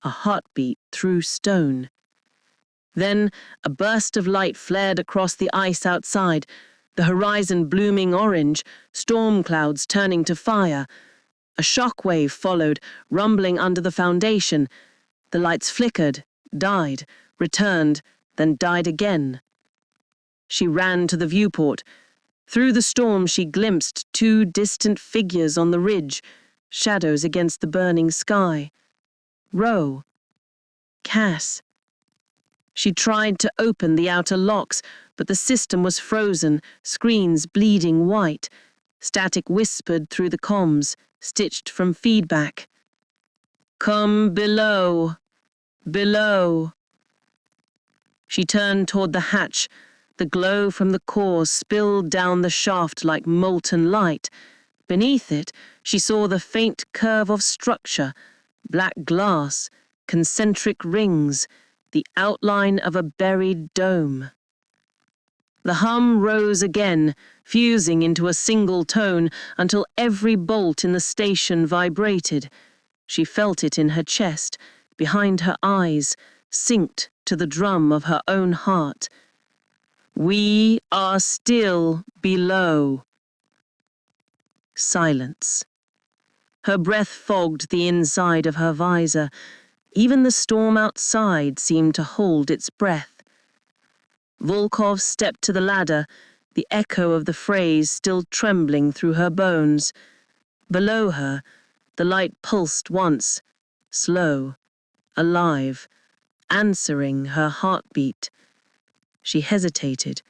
a heartbeat through stone. Then a burst of light flared across the ice outside, the horizon blooming orange, storm clouds turning to fire. A shock wave followed, rumbling under the foundation. The lights flickered, died, returned, then died again. She ran to the viewport. Through the storm she glimpsed 2 distant figures on the ridge, shadows against the burning sky. Ro. Cass. She tried to open the outer locks, but the system was frozen, screens bleeding white. Static whispered through the comms, stitched from feedback. Come below. Below. She turned toward the hatch. The glow from the core spilled down the shaft like molten light. Beneath it, she saw the faint curve of structure, black glass, concentric rings, the outline of a buried dome. The hum rose again, fusing into a single tone until every bolt in the station vibrated. She felt it in her chest, behind her eyes, synced to the drum of her own heart. We are still below. Silence. Her breath fogged the inside of her visor. Even the storm outside seemed to hold its breath. Volkov stepped to the ladder, the echo of the phrase still trembling through her bones. Below her, the light pulsed once, slow, alive, answering her heartbeat. She hesitated,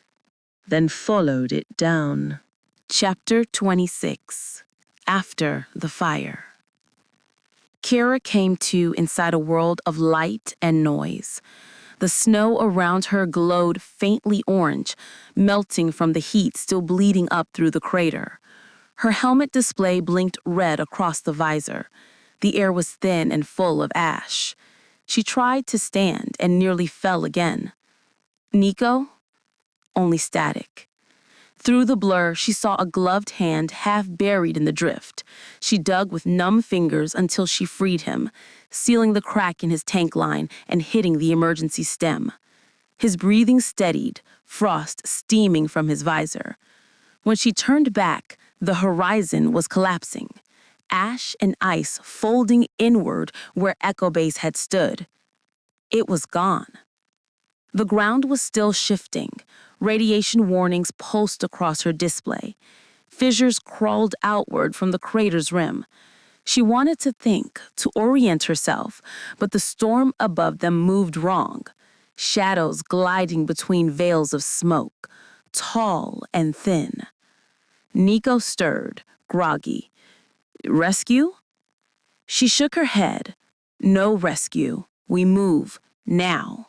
then followed it down. Chapter 26. After the Fire. Keira came to inside a world of light and noise. The snow around her glowed faintly orange, melting from the heat still bleeding up through the crater. Her helmet display blinked red across the visor. The air was thin and full of ash. She tried to stand and nearly fell again. Niko? Only static. Through the blur, she saw a gloved hand half buried in the drift. She dug with numb fingers until she freed him, sealing the crack in his tank line and hitting the emergency stem. His breathing steadied, frost steaming from his visor. When she turned back, the horizon was collapsing, ash and ice folding inward where Echo Base had stood. It was gone. The ground was still shifting. Radiation warnings pulsed across her display. Fissures crawled outward from the crater's rim. She wanted to think, to orient herself, but the storm above them moved wrong. Shadows gliding between veils of smoke, tall and thin. Niko stirred, groggy. Rescue? She shook her head. No rescue. We move, now.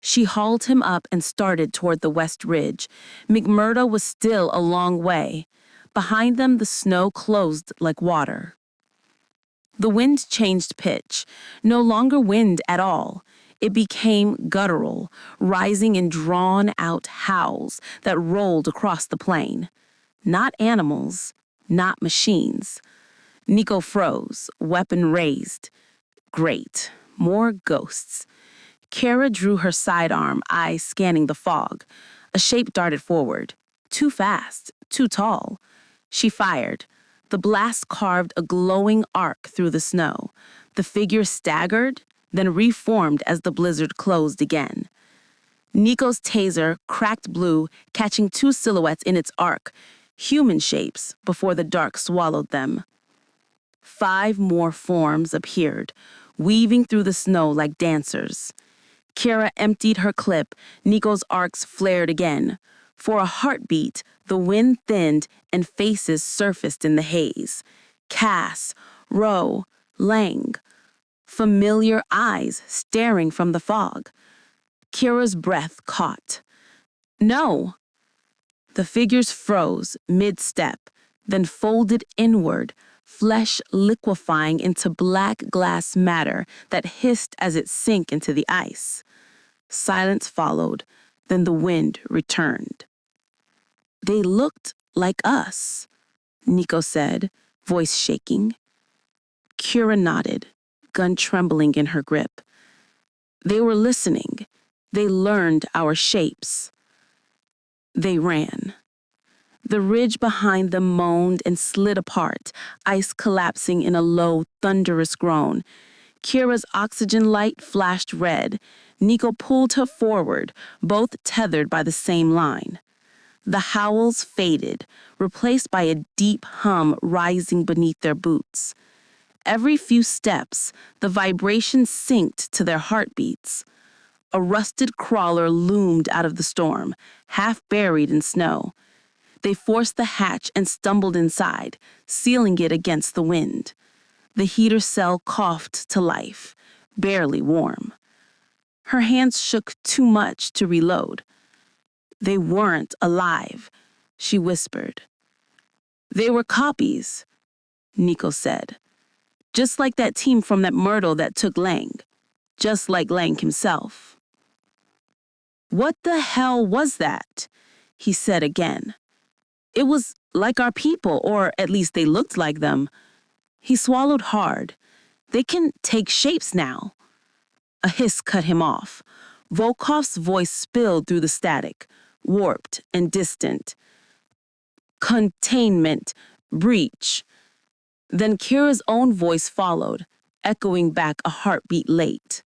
She hauled him up and started toward the west ridge. McMurdo was still a long way. Behind them, the snow closed like water. The wind changed pitch, no longer wind at all. It became guttural, rising in drawn-out howls that rolled across the plain. Not animals, not machines. Niko froze, weapon raised. Great, more ghosts. Keira drew her sidearm, eyes scanning the fog. A shape darted forward. Too fast, too tall. She fired. The blast carved a glowing arc through the snow. The figure staggered, then reformed as the blizzard closed again. Niko's taser cracked blue, catching two silhouettes in its arc, human shapes, before the dark swallowed them. 5 more forms appeared, weaving through the snow like dancers. Keira emptied her clip. Niko's arcs flared again. For a heartbeat, the wind thinned and faces surfaced in the haze. Cass, Ro, Lang. Familiar eyes staring from the fog. Kira's breath caught. No! The figures froze mid-step, then folded inward, flesh liquefying into black glass matter that hissed as it sank into the ice. Silence followed, then the wind returned. They looked like us, Niko said, voice shaking. Keira nodded, gun trembling in her grip. They were listening. They learned our shapes. They ran. The ridge behind them moaned and slid apart, ice collapsing in a low, thunderous groan. Keira's oxygen light flashed red. Niko pulled her forward, both tethered by the same line. The howls faded, replaced by a deep hum rising beneath their boots. Every few steps, the vibration synced to their heartbeats. A rusted crawler loomed out of the storm, half buried in snow. They forced the hatch and stumbled inside, sealing it against the wind. The heater cell coughed to life, barely warm. Her hands shook too much to reload. They weren't alive, she whispered. They were copies, Niko said. Just like that team from McMurdo that took Lang. Just like Lang himself. What the hell was that? He said again. It was like our people, or at least they looked like them. He swallowed hard. They can take shapes now. A hiss cut him off. Volkov's voice spilled through the static, warped and distant. Containment, breach. Then Kira's own voice followed, echoing back a heartbeat late.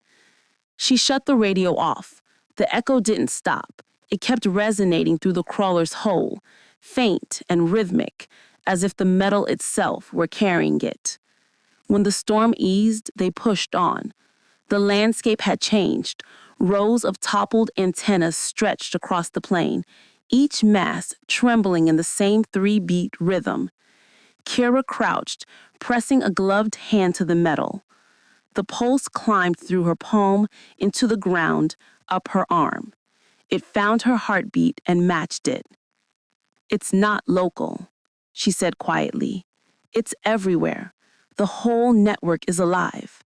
She shut the radio off. The echo didn't stop. It kept resonating through the crawler's hole, faint and rhythmic, as if the metal itself were carrying it. When the storm eased, they pushed on. The landscape had changed. Rows of toppled antennas stretched across the plain, each mast trembling in the same 3-beat rhythm. Keira crouched, pressing a gloved hand to the metal. The pulse climbed through her palm, into the ground, up her arm. It found her heartbeat and matched it. It's not local, she said quietly. It's everywhere. The whole network is alive.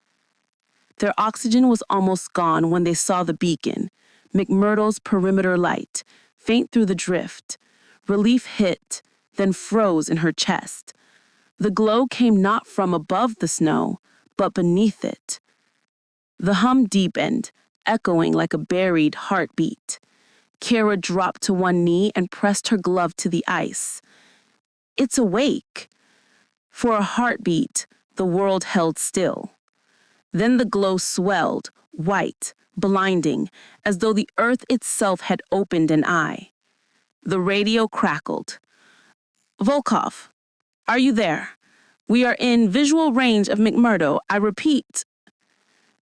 Their oxygen was almost gone when they saw the beacon, McMurdo's perimeter light, faint through the drift. Relief hit, then froze in her chest. The glow came not from above the snow, but beneath it. The hum deepened, echoing like a buried heartbeat. Keira dropped to one knee and pressed her glove to the ice. It's awake. For a heartbeat, the world held still. Then the glow swelled, white, blinding, as though the earth itself had opened an eye. The radio crackled. Volkov, are you there? We are in visual range of McMurdo. I repeat.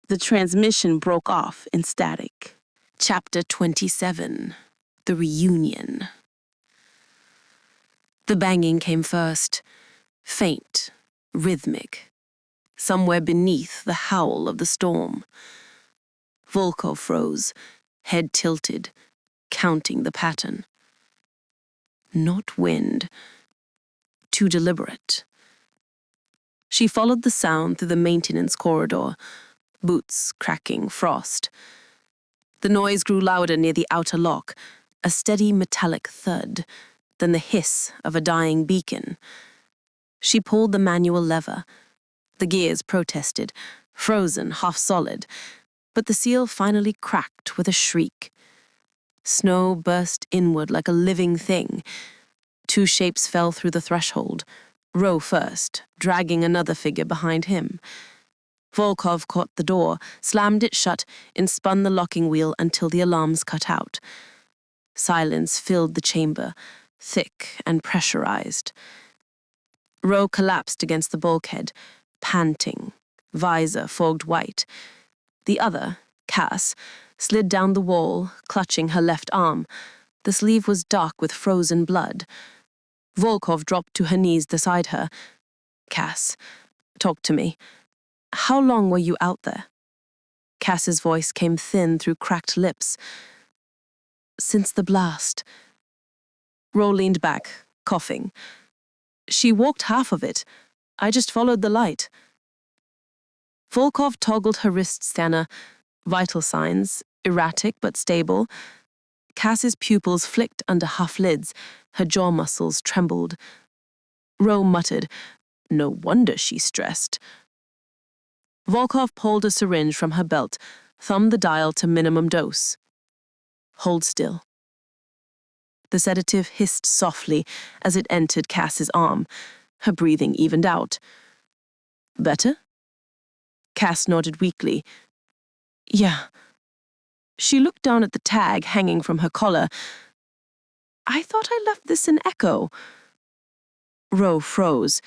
The transmission broke off in static. Chapter 27. The Reunion. The banging came first, faint, rhythmic, somewhere beneath the howl of the storm. Volkov froze, head tilted, counting the pattern. Not wind. Too deliberate. She followed the sound through the maintenance corridor, boots cracking frost. The noise grew louder near the outer lock, a steady metallic thud, then the hiss of a dying beacon. She pulled the manual lever. The gears protested, frozen half solid, but the seal finally cracked with a shriek. Snow burst inward like a living thing. Two shapes fell through the threshold, Roe first, dragging another figure behind him. Volkov caught the door, slammed it shut, and spun the locking wheel until the alarms cut out. Silence filled the chamber, thick and pressurized. Roe collapsed against the bulkhead, panting, visor fogged white. The other, Cass, slid down the wall, clutching her left arm. The sleeve was dark with frozen blood. Volkov dropped to her knees beside her. Cass, talk to me. How long were you out there? Cass's voice came thin through cracked lips. Since the blast. Roe leaned back, coughing. She walked half of it. I just followed the light. Volkov toggled her wrist scanner. Vital signs, erratic but stable. Cass's pupils flicked under half lids. Her jaw muscles trembled. Roe muttered, "No wonder she's stressed." Volkov pulled a syringe from her belt, thumbed the dial to minimum dose. Hold still. The sedative hissed softly as it entered Cass's arm. Her breathing evened out. Better? Cass nodded weakly. Yeah. She looked down at the tag hanging from her collar. I thought I left this in Echo. Roe froze.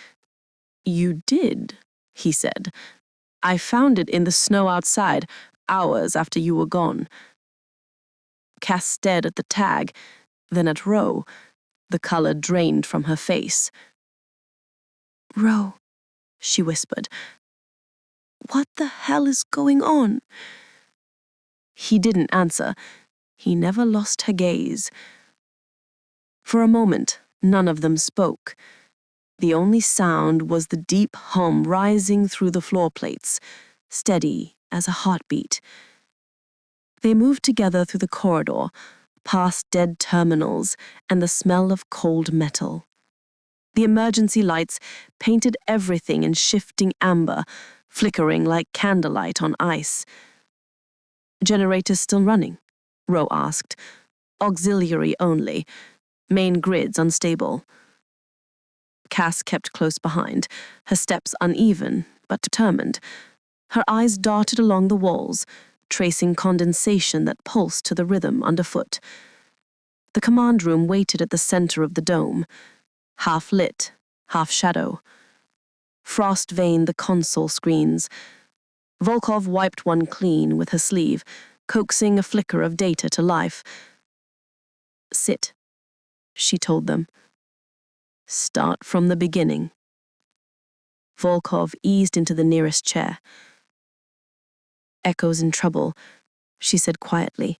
You did, he said. I found it in the snow outside, hours after you were gone. Cass stared at the tag, then at Roe. The color drained from her face. Roe, she whispered. What the hell is going on? He didn't answer. He never lost her gaze. For a moment, none of them spoke. The only sound was the deep hum rising through the floor plates, steady as a heartbeat. They moved together through the corridor, past dead terminals and the smell of cold metal. The emergency lights painted everything in shifting amber, flickering like candlelight on ice. Generators still running? Roe asked. Auxiliary only. Main grids unstable. Cass kept close behind, her steps uneven but determined. Her eyes darted along the walls, tracing condensation that pulsed to the rhythm underfoot. The command room waited at the center of the dome, half lit, half shadow. Frost veined the console screens. Volkov wiped one clean with her sleeve, coaxing a flicker of data to life. Sit, she told them. Start from the beginning. Volkov eased into the nearest chair. Echo's in trouble, she said quietly.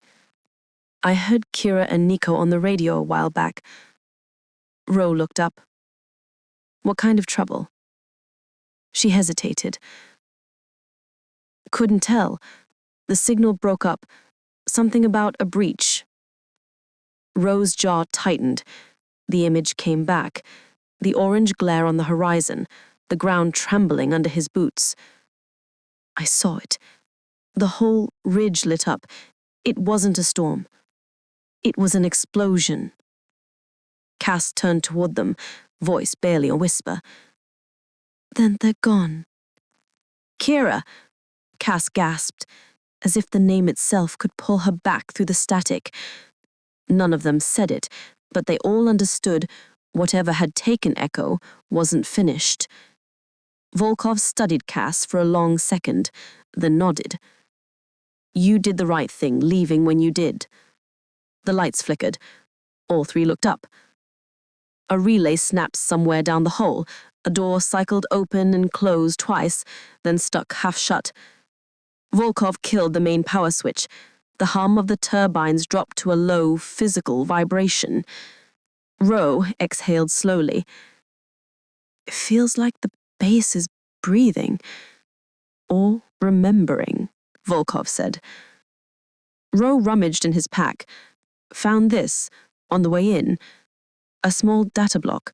I heard Keira and Niko on the radio a while back. Roe looked up. What kind of trouble? She hesitated. Couldn't tell. The signal broke up. Something about a breach. Roe's jaw tightened. The image came back. The orange glare on the horizon, the ground trembling under his boots. I saw it. The whole ridge lit up. It wasn't a storm. It was an explosion. Cass turned toward them, voice barely a whisper. Then they're gone. Keira, Cass gasped, as if the name itself could pull her back through the static. None of them said it, but they all understood Whatever had taken Echo wasn't finished. Volkov studied Cass for a long second, then nodded. You did the right thing, leaving when you did. The lights flickered. All three looked up. A relay snapped somewhere down the hole. A door cycled open and closed twice, then stuck half shut. Volkov killed the main power switch. The hum of the turbines dropped to a low, physical vibration. Ro exhaled slowly. It feels like the base is breathing. Or remembering, Volkov said. Ro rummaged in his pack. Found this, on the way in. A small data block,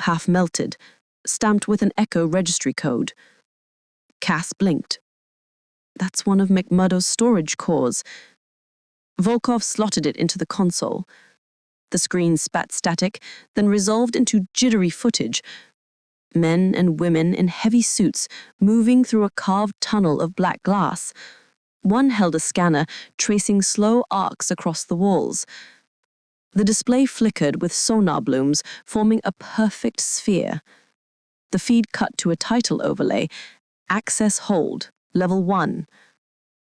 half melted, stamped with an Echo registry code. Cass blinked. That's one of McMurdo's storage cores. Volkov slotted it into the console. The screen spat static, then resolved into jittery footage. Men and women in heavy suits moving through a carved tunnel of black glass. One held a scanner, tracing slow arcs across the walls. The display flickered with sonar blooms, forming a perfect sphere. The feed cut to a title overlay, Access Hold, Level 1.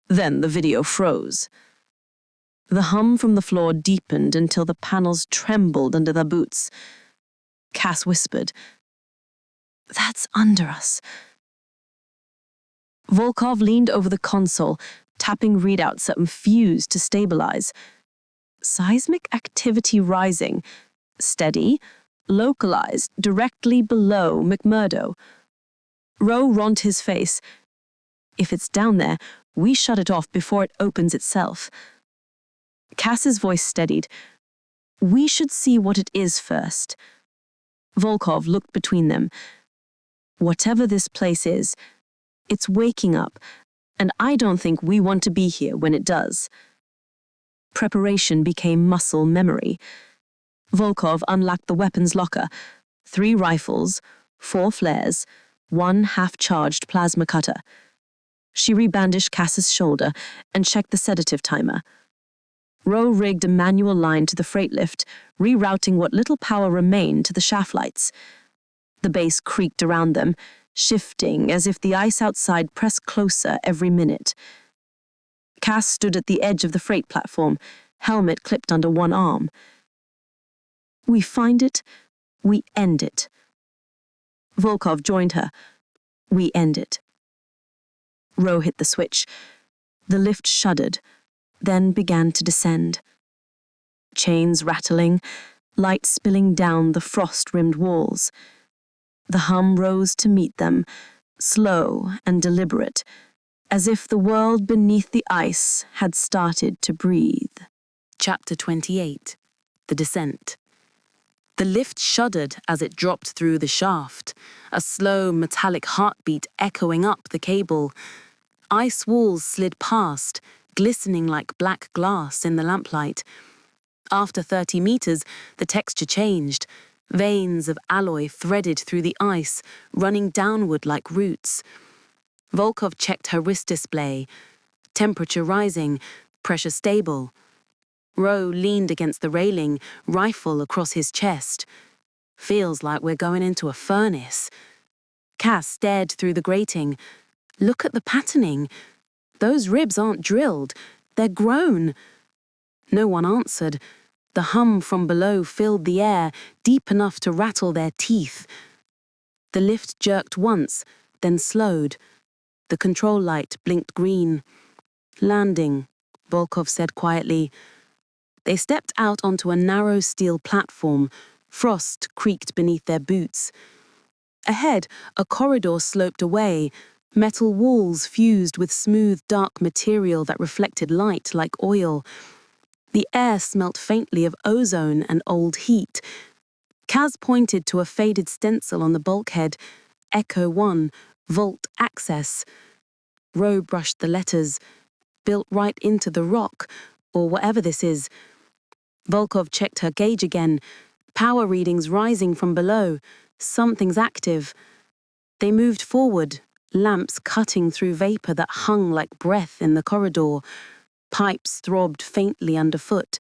Then the video froze. The hum from the floor deepened until the panels trembled under their boots. Cass whispered, "That's under us." Volkov leaned over the console, tapping readouts that fused to stabilize. Seismic activity rising, steady, localized directly below McMurdo. Ro rolled his face. If it's down there, we shut it off before it opens itself. Cass's voice steadied. We should see what it is first. Volkov looked between them. Whatever this place is, it's waking up, and I don't think we want to be here when it does. Preparation became muscle memory. Volkov unlocked the weapons locker. 3 rifles, 4 flares, 1 half-charged plasma cutter. She rebandaged Cass's shoulder and checked the sedative timer. Ro rigged a manual line to the freight lift, rerouting what little power remained to the shaft lights. The base creaked around them, shifting as if the ice outside pressed closer every minute. Cass stood at the edge of the freight platform, helmet clipped under one arm. We find it, we end it. Volkov joined her. We end it. Ro hit the switch. The lift shuddered, then began to descend. Chains rattling, light spilling down the frost-rimmed walls. The hum rose to meet them, slow and deliberate, as if the world beneath the ice had started to breathe. Chapter 28. The Descent. The lift shuddered as it dropped through the shaft, a slow metallic heartbeat echoing up the cable. Ice walls slid past, glistening like black glass in the lamplight. After 30 meters, the texture changed. Veins of alloy threaded through the ice, running downward like roots. Volkov checked her wrist display. Temperature rising, pressure stable. Ro leaned against the railing, rifle across his chest. Feels like we're going into a furnace. Cass stared through the grating. Look at the patterning. Those ribs aren't drilled. They're grown. No one answered. The hum from below filled the air, deep enough to rattle their teeth. The lift jerked once, then slowed. The control light blinked green. Landing, Volkov said quietly. They stepped out onto a narrow steel platform. Frost creaked beneath their boots. Ahead, a corridor sloped away. Metal walls fused with smooth, dark material that reflected light like oil. The air smelt faintly of ozone and old heat. Kaz pointed to a faded stencil on the bulkhead. Echo 1, Vault Access. Ro brushed the letters. Built right into the rock, or whatever this is. Volkov checked her gauge again. Power readings rising from below. Something's active. They moved forward, lamps cutting through vapor that hung like breath in the corridor. Pipes throbbed faintly underfoot.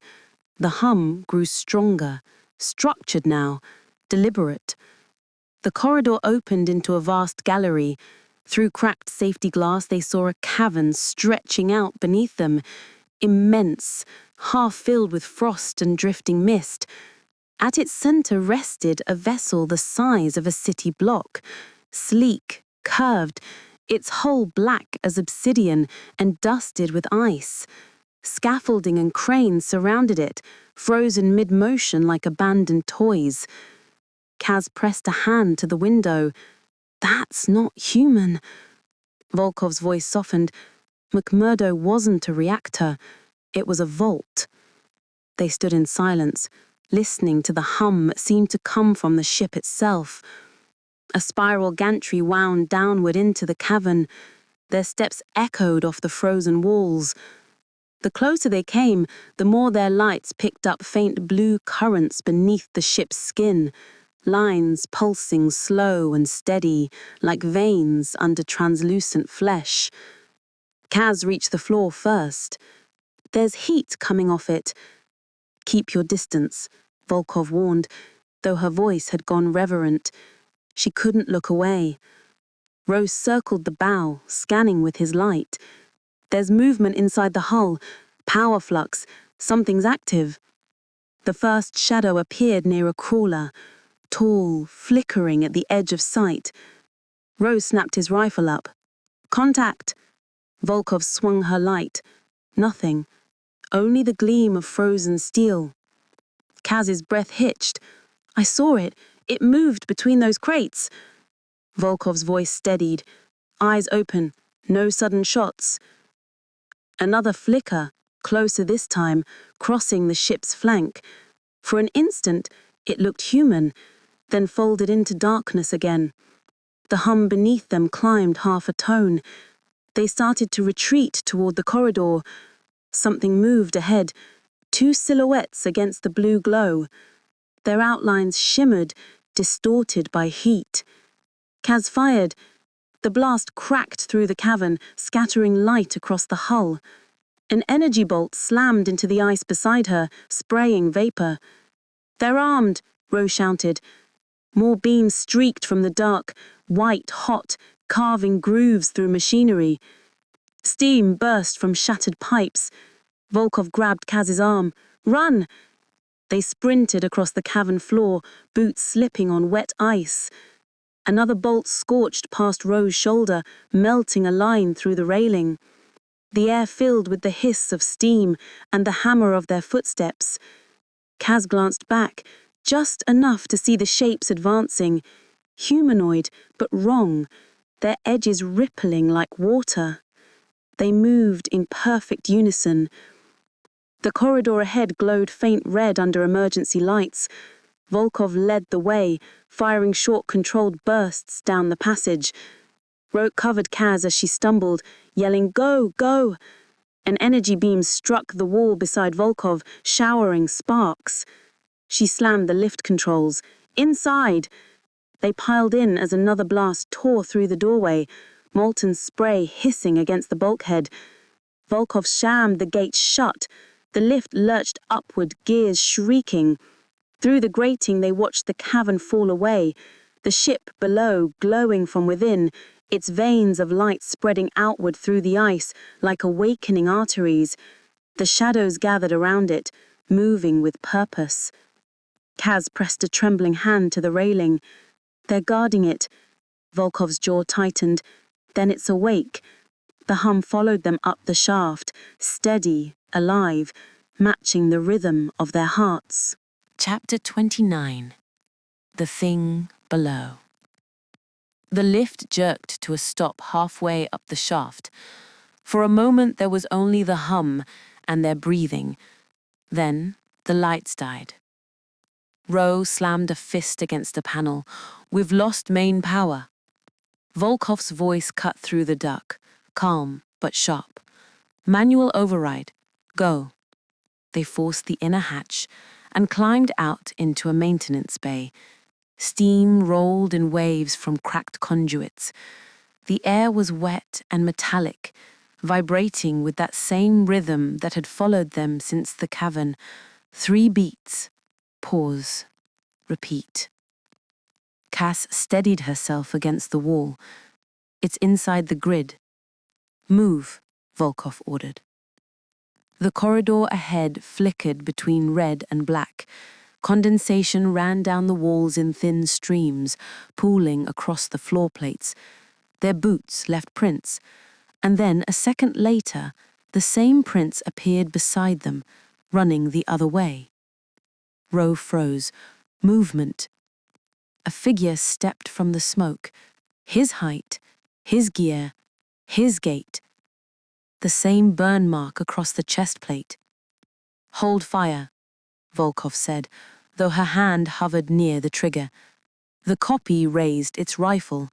The hum grew stronger, structured now. deliberate. The corridor opened into a vast gallery. Through cracked safety glass, they saw a cavern stretching out beneath them, immense, half filled with frost and drifting mist. At its center rested a vessel the size of a city block, sleek, curved, its hull black as obsidian and dusted with ice. Scaffolding and cranes surrounded it, frozen mid-motion like abandoned toys. Kaz pressed a hand to the window. That's not human. Volkov's voice softened. McMurdo wasn't a reactor. It was a vault. They stood in silence, listening to the hum that seemed to come from the ship itself. A spiral gantry wound downward into the cavern. Their steps echoed off the frozen walls. The closer they came, the more their lights picked up faint blue currents beneath the ship's skin, lines pulsing slow and steady, like veins under translucent flesh. Kaz reached the floor first. There's heat coming off it. Keep your distance, Volkov warned, though her voice had gone reverent. She couldn't look away. Rose circled the bow, scanning with his light. There's movement inside the hull, power flux, something's active. The first shadow appeared near a crawler, tall, flickering at the edge of sight. Rose snapped his rifle up. Contact! Volkov swung her light. Nothing. Only the gleam of frozen steel. Kaz's breath hitched. I saw it. It moved between those crates. Volkov's voice steadied. Eyes open. No sudden shots. Another flicker, closer this time, crossing the ship's flank. For an instant, it looked human, then folded into darkness again. The hum beneath them climbed half a tone. They started to retreat toward the corridor. Something moved ahead, two silhouettes against the blue glow. Their outlines shimmered, distorted by heat. Kaz fired. The blast cracked through the cavern, scattering light across the hull. An energy bolt slammed into the ice beside her, spraying vapor. They're armed, Rose shouted. More beams streaked from the dark, white hot, carving grooves through machinery. Steam burst from shattered pipes. Volkov grabbed Kaz's arm. Run! They sprinted across the cavern floor, boots slipping on wet ice. Another bolt scorched past Rose's shoulder, melting a line through the railing. The air filled with the hiss of steam and the hammer of their footsteps. Kaz glanced back, just enough to see the shapes advancing. Humanoid, but wrong, their edges rippling like water. They moved in perfect unison. The corridor ahead glowed faint red under emergency lights. Volkov led the way, firing short controlled bursts down the passage. Roke covered Kaz as she stumbled, yelling, Go, go! An energy beam struck the wall beside Volkov, showering sparks. She slammed the lift controls. Inside! They piled in as another blast tore through the doorway, molten spray hissing against the bulkhead. Volkov shammed the gate shut. The lift lurched upward, gears shrieking. Through the grating they watched the cavern fall away, the ship below glowing from within, its veins of light spreading outward through the ice like awakening arteries. The shadows gathered around it, moving with purpose. Kaz pressed a trembling hand to the railing. They're guarding it. Volkov's jaw tightened. Then it's awake. The hum followed them up the shaft, steady, alive, matching the rhythm of their hearts. Chapter 29. The Thing Below. The lift jerked to a stop halfway up the shaft. For a moment there was only the hum and their breathing. Then the lights died. Rose slammed a fist against a panel. We've lost main power. Volkov's voice cut through the duck, calm but sharp. Manual override. Go. They forced the inner hatch and climbed out into a maintenance bay. Steam rolled in waves from cracked conduits. The air was wet and metallic, vibrating with that same rhythm that had followed them since the cavern. 3 beats. Pause. Repeat. Cass steadied herself against the wall. It's inside the grid. Move, Volkov ordered. The corridor ahead flickered between red and black. Condensation ran down the walls in thin streams, pooling across the floor plates. Their boots left prints, and then a second later, the same prints appeared beside them, running the other way. Ro froze. Movement. A figure stepped from the smoke. His height, his gear, his gait. The same burn mark across the chest plate. Hold fire, Volkov said, though her hand hovered near the trigger. The copy raised its rifle.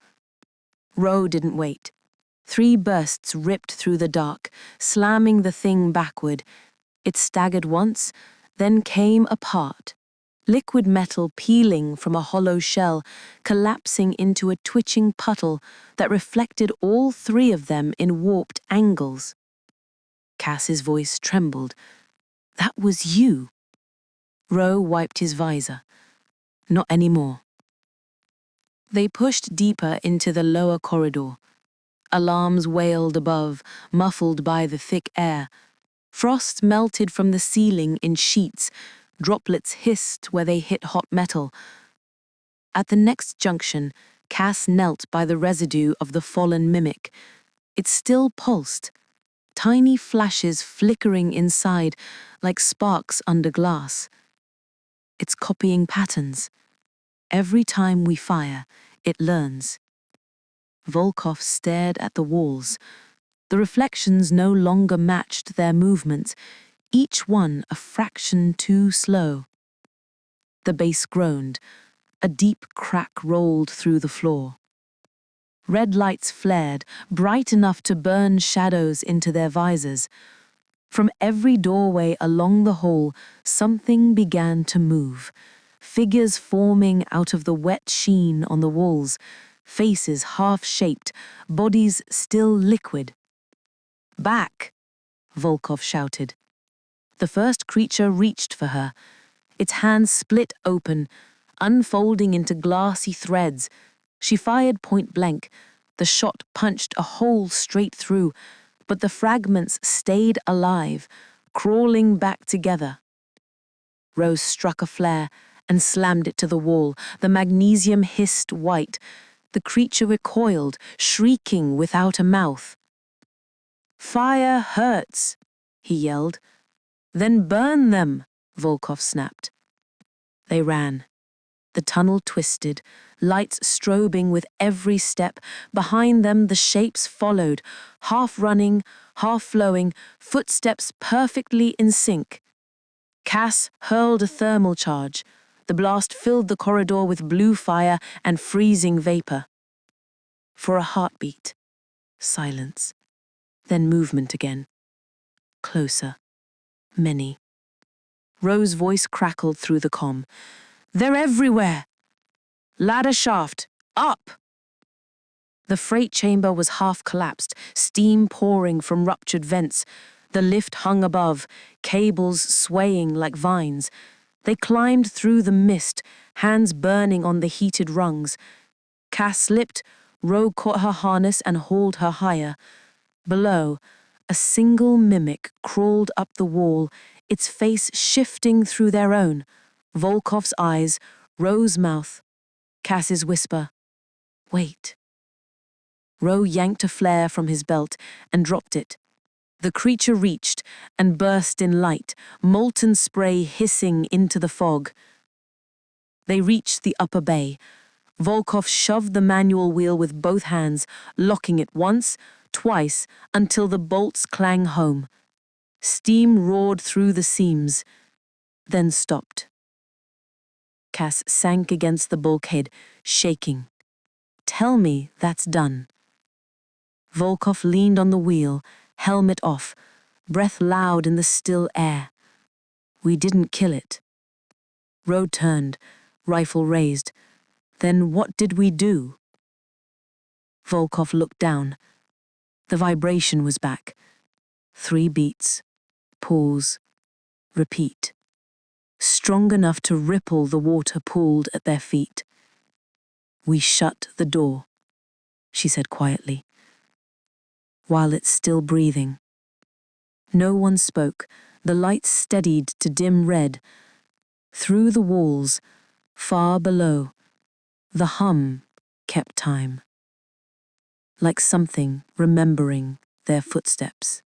Ro didn't wait. 3 bursts ripped through the dark, slamming the thing backward. It staggered once, then came apart. Liquid metal peeling from a hollow shell, collapsing into a twitching puddle that reflected all 3 of them in warped angles. Cass's voice trembled. That was you. Ro wiped his visor. Not anymore. They pushed deeper into the lower corridor. Alarms wailed above, muffled by the thick air. Frost melted from the ceiling in sheets. Droplets hissed where they hit hot metal. At the next junction, Cass knelt by the residue of the fallen mimic. It still pulsed, tiny flashes flickering inside like sparks under glass. It's copying patterns. Every time we fire, it learns. Volkov stared at the walls. The reflections no longer matched their movements, each one a fraction too slow. The base groaned. A deep crack rolled through the floor. Red lights flared, bright enough to burn shadows into their visors. From every doorway along the hall, something began to move. Figures forming out of the wet sheen on the walls, faces half-shaped, bodies still liquid. Back! Volkov shouted. The first creature reached for her. Its hands split open, unfolding into glassy threads. She fired point blank. The shot punched a hole straight through, but the fragments stayed alive, crawling back together. Rose struck a flare and slammed it to the wall. The magnesium hissed white. The creature recoiled, shrieking without a mouth. "Fire hurts," he yelled. "Then burn them," Volkov snapped. They ran. The tunnel twisted, lights strobing with every step. Behind them, the shapes followed, half running, half flowing, footsteps perfectly in sync. Cass hurled a thermal charge. The blast filled the corridor with blue fire and freezing vapor. For a heartbeat, silence, then movement again. Closer. Many. Ro's voice crackled through the comm. "They're everywhere! Ladder shaft, up!" The freight chamber was half collapsed, steam pouring from ruptured vents. The lift hung above, cables swaying like vines. They climbed through the mist, hands burning on the heated rungs. Cass slipped, Ro caught her harness and hauled her higher. Below, a single mimic crawled up the wall, its face shifting through their own. Volkov's eyes, Ro's mouth, Cass's whisper, "Wait." Ro yanked a flare from his belt and dropped it. The creature reached and burst in light, molten spray hissing into the fog. They reached the upper bay. Volkov shoved the manual wheel with both hands, locking it once, twice, until the bolts clang home. Steam roared through the seams, then stopped. Cass sank against the bulkhead, shaking. "Tell me that's done." Volkov leaned on the wheel, helmet off, breath loud in the still air. "We didn't kill it." Ro turned, rifle raised. "Then what did we do?" Volkov looked down. The vibration was back. 3 beats. Pause. Repeat. Strong enough to ripple the water pooled at their feet. We shut the door, she said quietly, while it's still breathing. No one spoke. The light steadied to dim red. Through the walls, far below, the hum kept time, like something remembering their footsteps.